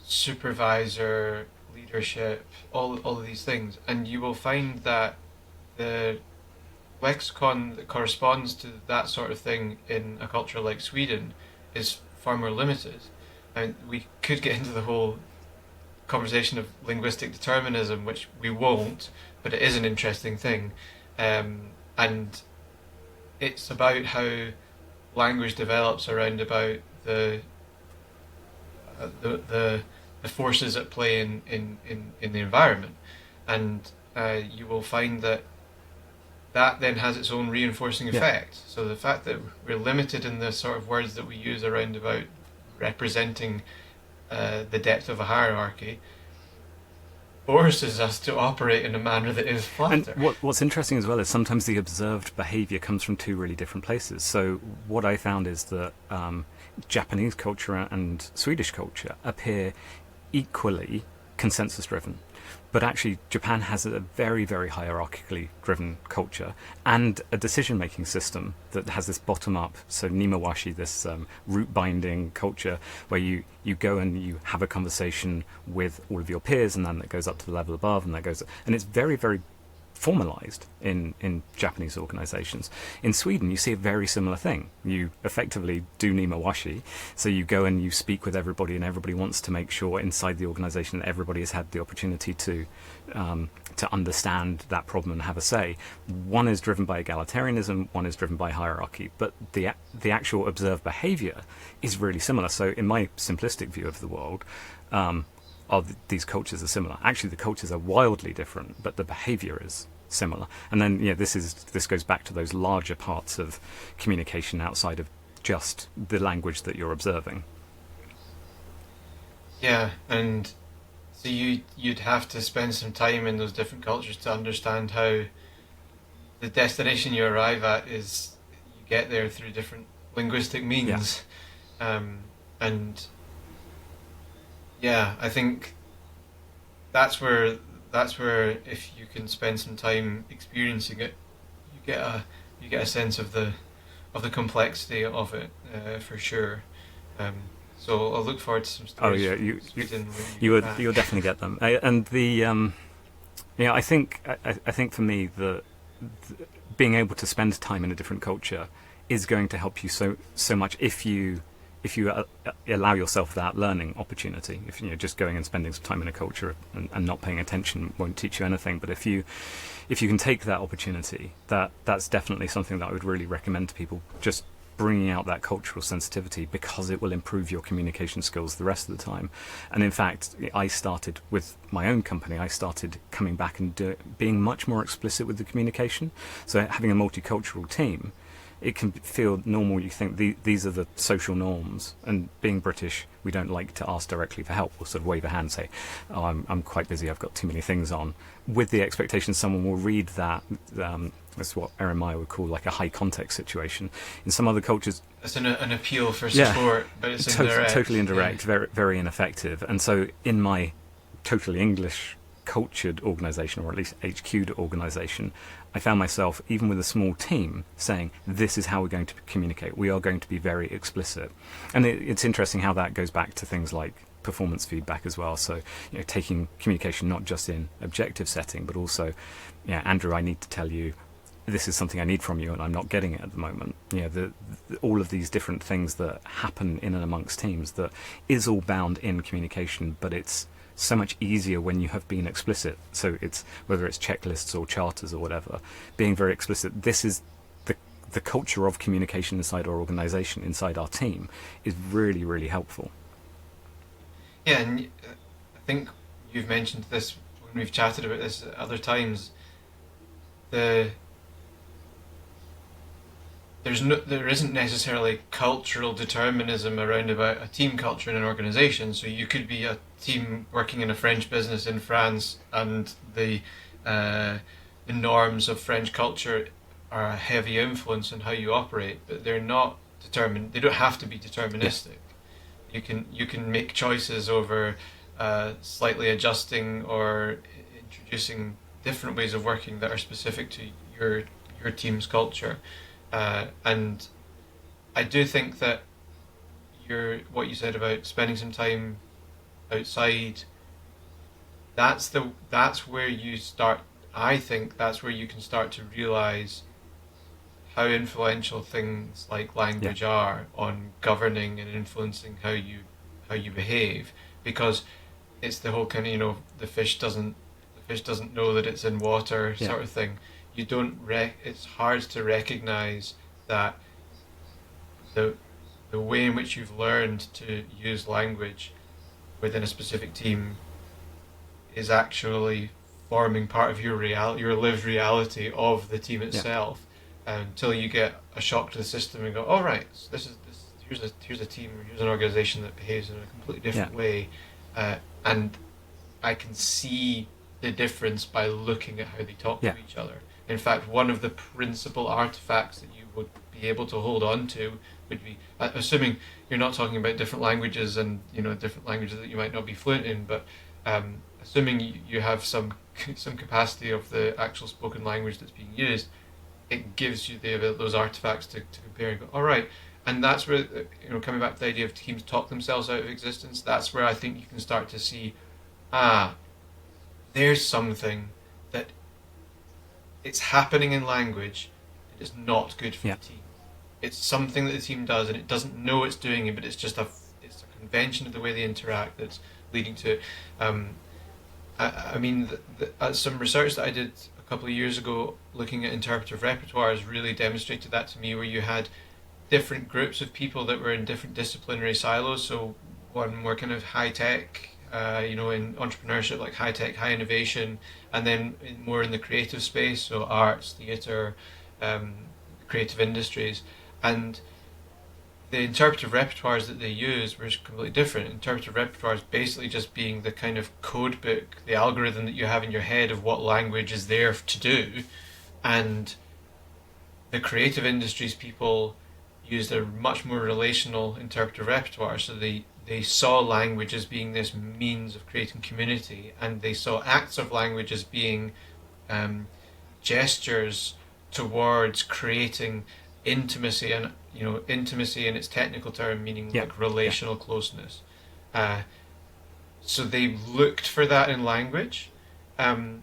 Speaker 1: Supervisor, leadership, all of these things. And you will find that the lexicon that corresponds to that sort of thing in a culture like Sweden is far more limited. And we could get into the whole conversation of linguistic determinism, which we won't, but it is an interesting thing. And it's about how language develops around about the forces at play in the environment. And you will find that then has its own reinforcing effect. Yeah. So the fact that we're limited in the sort of words that we use around about representing the depth of a hierarchy forces us to operate in a manner that is flatter.
Speaker 2: And what's interesting as well is sometimes the observed behaviour comes from 2 really different places. So what I found is that Japanese culture and Swedish culture appear equally consensus-driven. But actually, Japan has a very, very hierarchically driven culture and a decision-making system that has this bottom-up, so Nimawashi, this root-binding culture where you go and you have a conversation with all of your peers, and then that goes up to the level above, and that goes, and it's very, very formalized in Japanese organizations. In Sweden, you see a very similar thing. You effectively do nimawashi, so you go and you speak with everybody, and everybody wants to make sure inside the organization that everybody has had the opportunity to understand that problem and have a say. One is driven by egalitarianism, one is driven by hierarchy, but the actual observed behavior is really similar. So in my simplistic view of the world, these cultures are similar. Actually, the cultures are wildly different, but the behavior is similar. And then, this goes back to those larger parts of communication outside of just the language that you're observing.
Speaker 1: Yeah, and so you'd have to spend some time in those different cultures to understand how the destination you arrive at is you get there through different linguistic means. And yeah, I think that's where if you can spend some time experiencing it, you get a sense of the complexity of it, for sure. So I'll look forward to some stories.
Speaker 2: Oh yeah, you'll definitely get them. And the I think for me the being able to spend time in a different culture is going to help you so much if you allow yourself that learning opportunity. If just going and spending some time in a culture and not paying attention won't teach you anything. But if you can take that opportunity, that's definitely something that I would really recommend to people. Just bringing out that cultural sensitivity, because it will improve your communication skills the rest of the time. And in fact, I started with my own company. I started coming back and being much more explicit with the communication. So having a multicultural team, it can feel normal. You think these are the social norms, and being British, we don't like to ask directly for help. We'll sort of wave a hand and say, oh, I'm quite busy, I've got too many things on, with the expectation someone will read that. That's what Erin Meyer would call like a high context situation. In some other cultures,
Speaker 1: it's an appeal for support, but it's indirect.
Speaker 2: Totally indirect, very, very ineffective. And so in my totally English cultured organisation, or at least HQ'd organisation, I found myself, even with a small team, saying, this is how we're going to communicate. We are going to be very explicit. And it's interesting how that goes back to things like performance feedback as well. So, taking communication not just in objective setting, but also, Andrew, I need to tell you, this is something I need from you and I'm not getting it at the moment. All of these different things that happen in and amongst teams, that is all bound in communication, but it's so much easier when you have been explicit. So it's whether it's checklists or charters or whatever, being very explicit. This is the culture of communication inside our organisation, inside our team, is really, really helpful.
Speaker 1: Yeah, and I think you've mentioned this when we've chatted about this at other times. There isn't necessarily cultural determinism around about a team culture in an organisation. So you could be a team working in a French business in France, and the norms of French culture are a heavy influence on how you operate, but they're not determined. They don't have to be deterministic. You can make choices over slightly adjusting or introducing different ways of working that are specific to your team's culture. And I do think that what you said about spending some time outside, that's where you start. I think that's where you can start to realize how influential things like language are on governing and influencing how you behave, because it's the whole kind of the fish doesn't know that it's in water sort of thing. You don't it's hard to recognize that the way in which you've learned to use language within a specific team is actually forming part of your lived reality of the team itself, until you get a shock to the system and go, all right, so here's a team, here's an organization that behaves in a completely different way, and I can see the difference by looking at how they talk to each other. In fact, one of the principal artifacts that you would be able to hold on to would be, assuming you're not talking about different languages and different languages that you might not be fluent in, but assuming you have some capacity of the actual spoken language that's being used, it gives you those artifacts to compare and go, all right. And that's where, coming back to the idea of teams talk themselves out of existence, that's where I think you can start to see, there's something that it's happening in language, it is not good for
Speaker 2: Yeah.
Speaker 1: the team. It's something that the team does, and it doesn't know it's doing it, but it's just it's a convention of the way they interact that's leading to it. I mean, some research that I did a couple of years ago looking at interpretive repertoires really demonstrated that to me, where you had different groups of people that were in different disciplinary silos. So one more kind of high tech, in entrepreneurship, like high tech, high innovation, and then more in the creative space, so arts, theatre, creative industries. And the interpretive repertoires that they use were completely different. Interpretive repertoires basically just being the kind of code book, the algorithm that you have in your head of what language is there to do. And the creative industries people used a much more relational interpretive repertoire. So they saw language as being this means of creating community, and they saw acts of language as being gestures towards creating intimacy, and intimacy in its technical term meaning like relational closeness. So they looked for that in language, and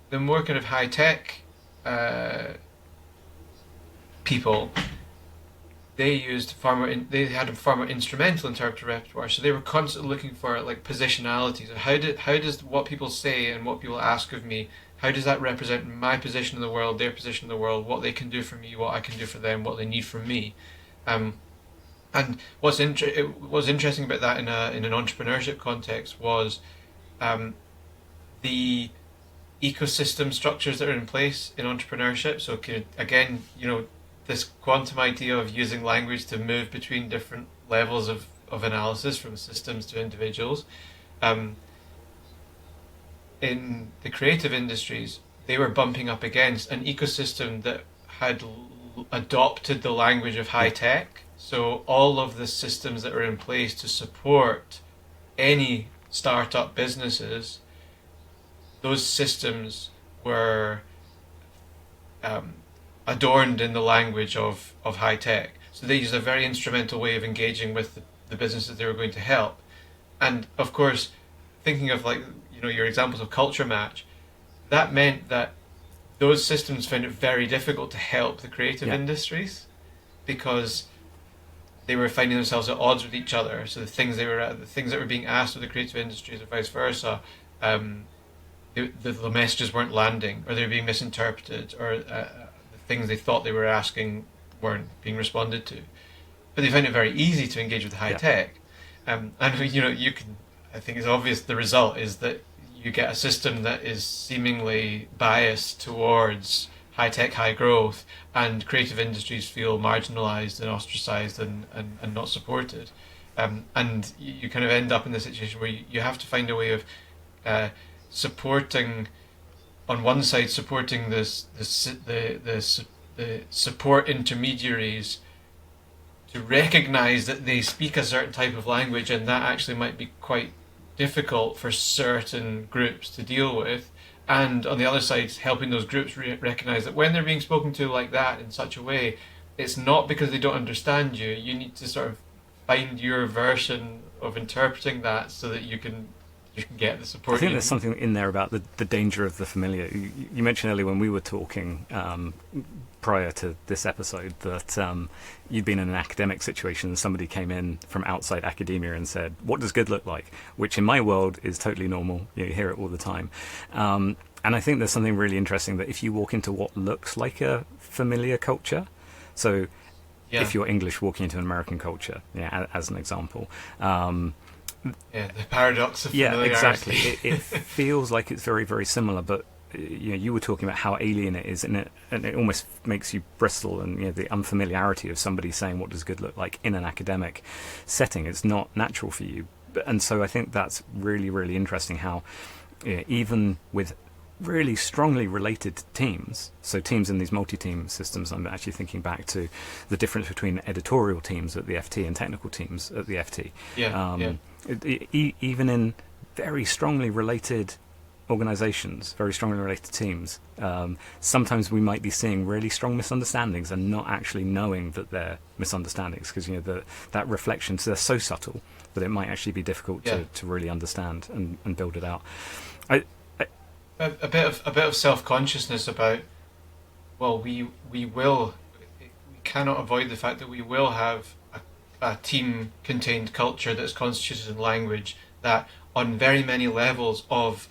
Speaker 1: the more kind of high tech people, they had a far more instrumental interpretive repertoire. So they were constantly looking for like positionalities. How does what people say and what people ask of me, how does that represent my position in the world, their position in the world, what they can do for me, what I can do for them, what they need from me. And what's interesting about that in an entrepreneurship context was the ecosystem structures that are in place in entrepreneurship. So again, this quantum idea of using language to move between different levels of analysis, from systems to individuals. In the creative industries, they were bumping up against an ecosystem that had adopted the language of high tech. So all of the systems that are in place to support any startup businesses, those systems were adorned in the language of high tech. So they used a very instrumental way of engaging with the businesses they were going to help. And of course, thinking of your examples of culture match, that meant that those systems found it very difficult to help the creative industries, because they were finding themselves at odds with each other. So the things that were being asked of the creative industries or vice versa, the messages weren't landing, or they were being misinterpreted, or the things they thought they were asking weren't being responded to. But they found it very easy to engage with high tech. And you can, I think it's obvious, the result is that you get a system that is seemingly biased towards high tech, high growth, and creative industries feel marginalized and ostracized and not supported. And you kind of end up in the situation where you have to find a way of supporting, on one side, supporting the support intermediaries to recognize that they speak a certain type of language, and that actually might be quite difficult for certain groups to deal with. And on the other side, helping those groups recognize that when they're being spoken to like that in such a way, it's not because they don't understand you. You need to sort of find your version of interpreting that so that you can get the support.
Speaker 2: I think there's something in there about the danger of the familiar. You mentioned earlier when we were talking prior to this episode that you'd been in an academic situation and somebody came in from outside academia and said, what does good look like? Which in my world is totally normal. You hear it all the time. And I think there's something really interesting that if you walk into what looks like a familiar culture, so if you're English walking into an American culture, as an example,
Speaker 1: the paradox of familiarity.
Speaker 2: Exactly. It feels like it's very, very similar, but you were talking about how alien it is, and it almost makes you bristle, and the unfamiliarity of somebody saying what does good look like in an academic setting. It's not natural for you, and so I think that's really, really interesting how even with really strongly related teams, so teams in these multi-team systems, I'm actually thinking back to the difference between editorial teams at the FT and technical teams at the FT. Even in very strongly related organizations, very strongly related teams, sometimes we might be seeing really strong misunderstandings and not actually knowing that they're misunderstandings, because that reflection, so they're so subtle that it might actually be difficult to really understand and build it out.
Speaker 1: a bit of self-consciousness about, well, we cannot avoid the fact that we will have a team-contained culture that's constituted in language that, on very many levels of,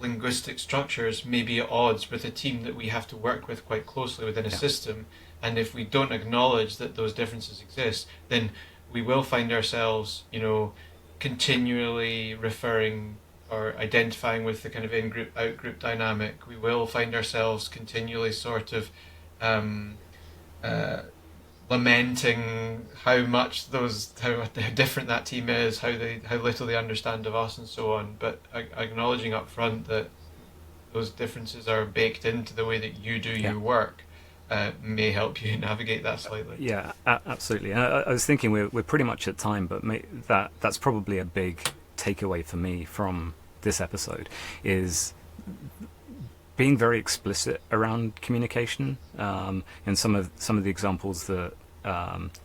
Speaker 1: linguistic structures, may be at odds with a team that we have to work with quite closely within a
Speaker 2: Yeah.
Speaker 1: system. And if we don't acknowledge that those differences exist, then we will find ourselves, continually referring or identifying with the kind of in-group, out-group dynamic. We will find ourselves continually sort of um, uh, lamenting how different that team is, how little they understand of us, and so on. But acknowledging up front that those differences are baked into the way that you do
Speaker 2: Yeah.
Speaker 1: your work may help you navigate that slightly.
Speaker 2: Yeah, absolutely. I was thinking we're pretty much at time, but that's probably a big takeaway for me from this episode is being very explicit around communication. And some of the examples that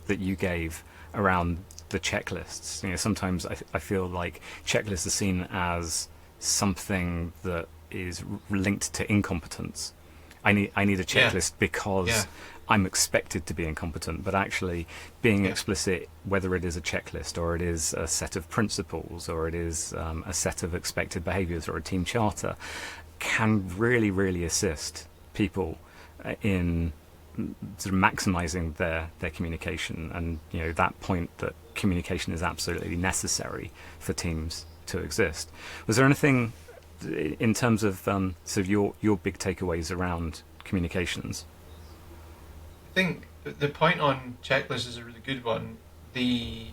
Speaker 2: you gave around the checklists. Sometimes I feel like checklists are seen as something that is linked to incompetence. I need a checklist because
Speaker 1: Yeah.
Speaker 2: I'm expected to be incompetent, but actually being
Speaker 1: Yeah.
Speaker 2: explicit, whether it is a checklist or it is a set of principles or it is a set of expected behaviors or a team charter, can really, really assist people in sort of maximizing their communication. And that point that communication is absolutely necessary for teams to exist. Was there anything in terms of sort of your big takeaways around communications?
Speaker 1: I think the point on checklist is a really good one. The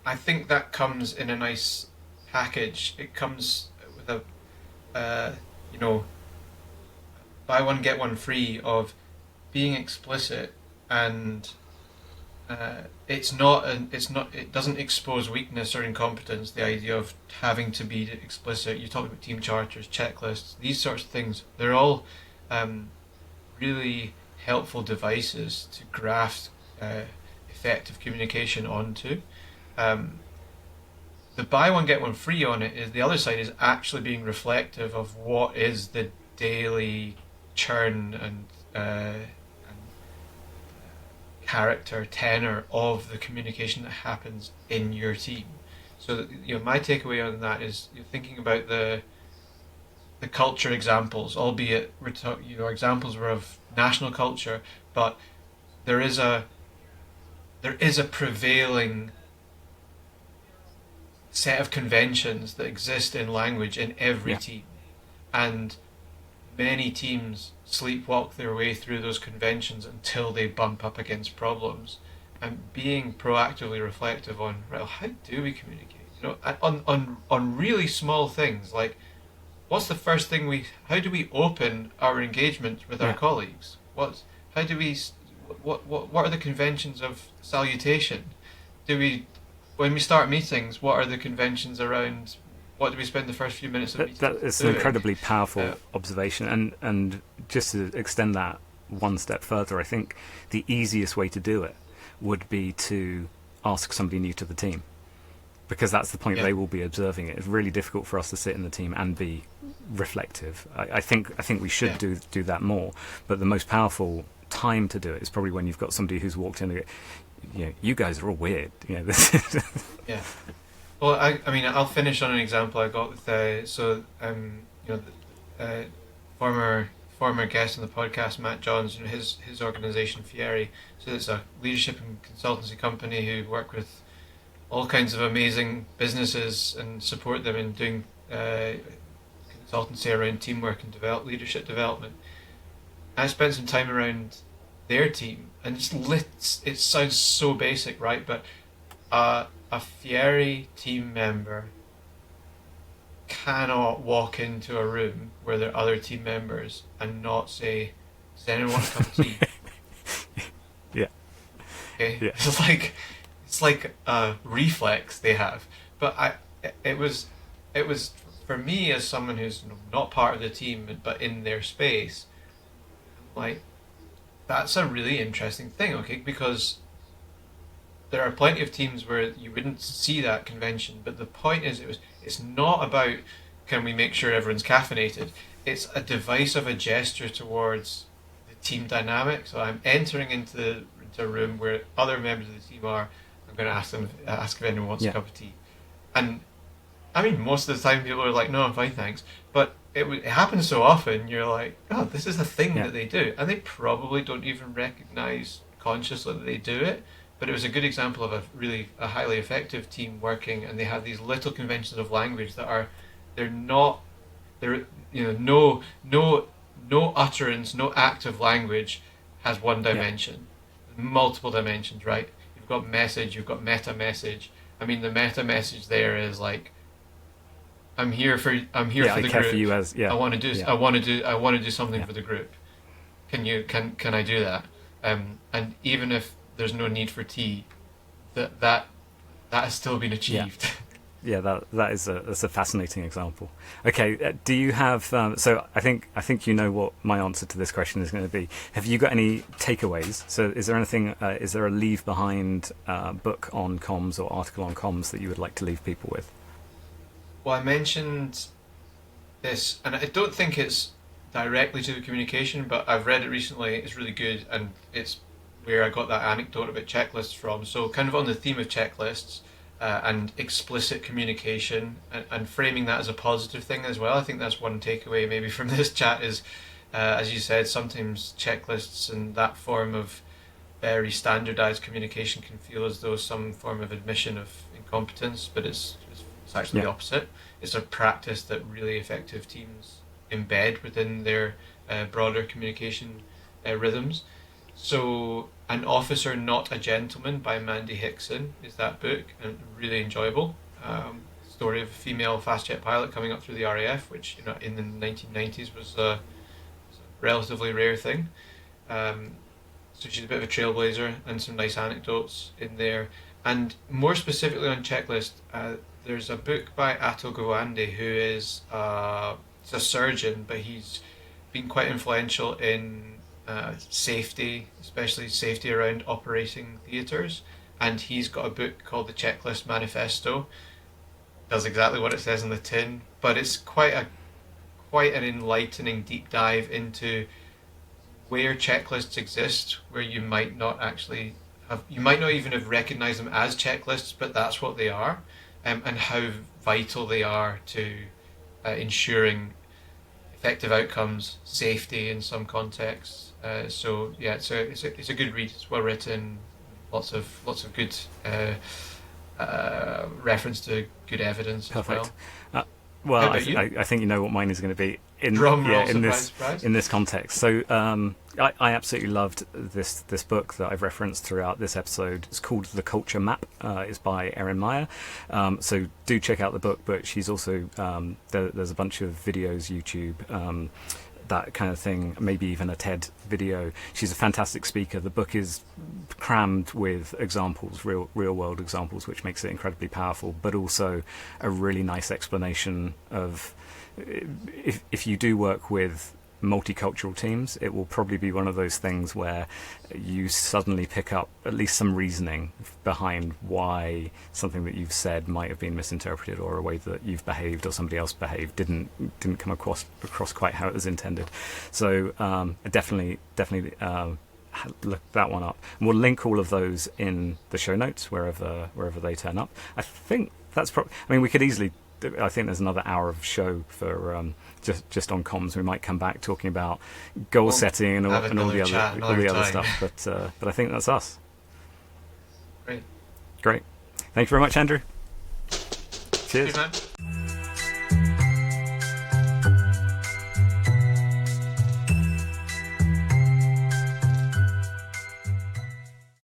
Speaker 1: I think that comes in a nice package. It comes with a uh, you know buy one get one free of being explicit, and it doesn't expose weakness or incompetence. The idea of having to be explicit. You talk about team charters, checklists, these sorts of things. They're all um, really helpful devices to graft effective communication onto. Um, the buy one get one free on it is the other side is actually being reflective of what is the daily churn and character tenor of the communication that happens in your team. So my takeaway on that is you're thinking about the culture examples, albeit examples were of national culture, but there is a prevailing set of conventions that exist in language in every
Speaker 2: Yeah.
Speaker 1: team, and many teams sleepwalk their way through those conventions until they bump up against problems. And being proactively reflective on, well, how do we communicate? On really small things like what's the first thing how do we open our engagement with our
Speaker 2: Yeah.
Speaker 1: colleagues? How do we, what are the conventions of salutation? Do we, when we start meetings, what are the conventions around what do we spend the first few minutes of
Speaker 2: That
Speaker 1: meetings
Speaker 2: is an
Speaker 1: doing?
Speaker 2: incredibly powerful
Speaker 1: Uh,
Speaker 2: observation, and just to extend that one step further, I think the easiest way to do it would be to ask somebody new to the team, because that's the point
Speaker 1: yeah,
Speaker 2: they will be observing it. It's really difficult for us to sit in the team and be reflective. I think we should
Speaker 1: yeah,
Speaker 2: do that more, but the most powerful time to do it is probably when you've got somebody who's walked in and go, you guys are all weird. This is
Speaker 1: yeah. Well, I mean, I'll finish on an example I got with former guest on the podcast, Matt Johns. His organization Fieri. So it's a leadership and consultancy company who work with all kinds of amazing businesses and support them in doing consultancy around teamwork and leadership development. I spent some time around their team, and it sounds so basic, right? But a Fieri team member cannot walk into a room where there are other team members and not say, "Does anyone want a cup of tea?"
Speaker 2: yeah,
Speaker 1: Okay,
Speaker 2: yeah,
Speaker 1: it's like a reflex they have. But it was it was for me as someone who's not part of the team but in their space, like that's a really interesting thing. Okay, because there are plenty of teams where you wouldn't see that convention, but the point is it's not about can we make sure everyone's caffeinated? It's a device of a gesture towards the team dynamic. So I'm entering into a room where other members of the team are. I'm going to ask if anyone wants a cup of tea. And I mean, most of the time people are like, no, I'm fine, thanks. But it happens so often, you're like, oh, this is a thing that they do. And they probably don't even recognize consciously that they do it. But it was a good example of a highly effective team working, and they have these little conventions of language that are, no utterance, no active language has one dimension. Multiple dimensions, right? You've got message, you've got meta message. I mean, the meta message there is like, I'm here for the group.
Speaker 2: For you as,
Speaker 1: I want to do something for the group. Can I do that? And even if there's no need for tea, that has still been achieved.
Speaker 2: That's a fascinating example. Okay, do you have? So I think you know what my answer to this question is going to be. Have you got any takeaways? So is there anything? Is there a leave behind book on comms or article on comms that you would like to leave people with?
Speaker 1: Well, I mentioned this, and I don't think it's directly to the communication, but I've read it recently. It's really good, and it's where I got that anecdote about checklists from. So kind of on the theme of checklists and explicit communication, and framing that as a positive thing as well. I think that's one takeaway maybe from this chat is, as you said, sometimes checklists and that form of very standardized communication can feel as though some form of admission of incompetence, but it's actually the opposite. It's a practice that really effective teams embed within their broader communication rhythms. So, An Officer Not a Gentleman by Mandy Hickson is that book, and really enjoyable. Story of a female fast jet pilot coming up through the RAF, which in the 1990s was a relatively rare thing. So she's a bit of a trailblazer, and some nice anecdotes in there. And more specifically on checklist, there's a book by Atul Gawande, who is a surgeon, but he's been quite influential in safety, especially safety around operating theatres. And he's got a book called The Checklist Manifesto. Does exactly what it says on the tin, but it's quite an enlightening deep dive into where checklists exist, where you might not even have recognized them as checklists, but that's what they are. And how vital they are to ensuring effective outcomes, safety in some contexts. So it's a good read. It's well written, lots of good reference to good evidence.
Speaker 2: Perfect.
Speaker 1: As well.
Speaker 2: I think you know what mine is going to be in this context. So I absolutely loved this book that I've referenced throughout this episode. It's called The Culture Map. It's by Erin Meyer. So do check out the book, but she's also there's a bunch of videos, YouTube, that kind of thing, maybe even a TED video. She's a fantastic speaker. The book is crammed with examples, real world examples, which makes it incredibly powerful, but also a really nice explanation of if you do work with multicultural teams, it will probably be one of those things where you suddenly pick up at least some reasoning behind why something that you've said might have been misinterpreted, or a way that you've behaved or somebody else behaved didn't come across quite how it was intended. So definitely look that one up, and we'll link all of those in the show notes wherever they turn up. I think that's we could easily, I think there's another hour of show for just on comms. We might come back talking about goal setting and all the other stuff. But I think that's us.
Speaker 1: Great.
Speaker 2: Thank you very much, Andrew. Cheers.
Speaker 1: Cheers, man.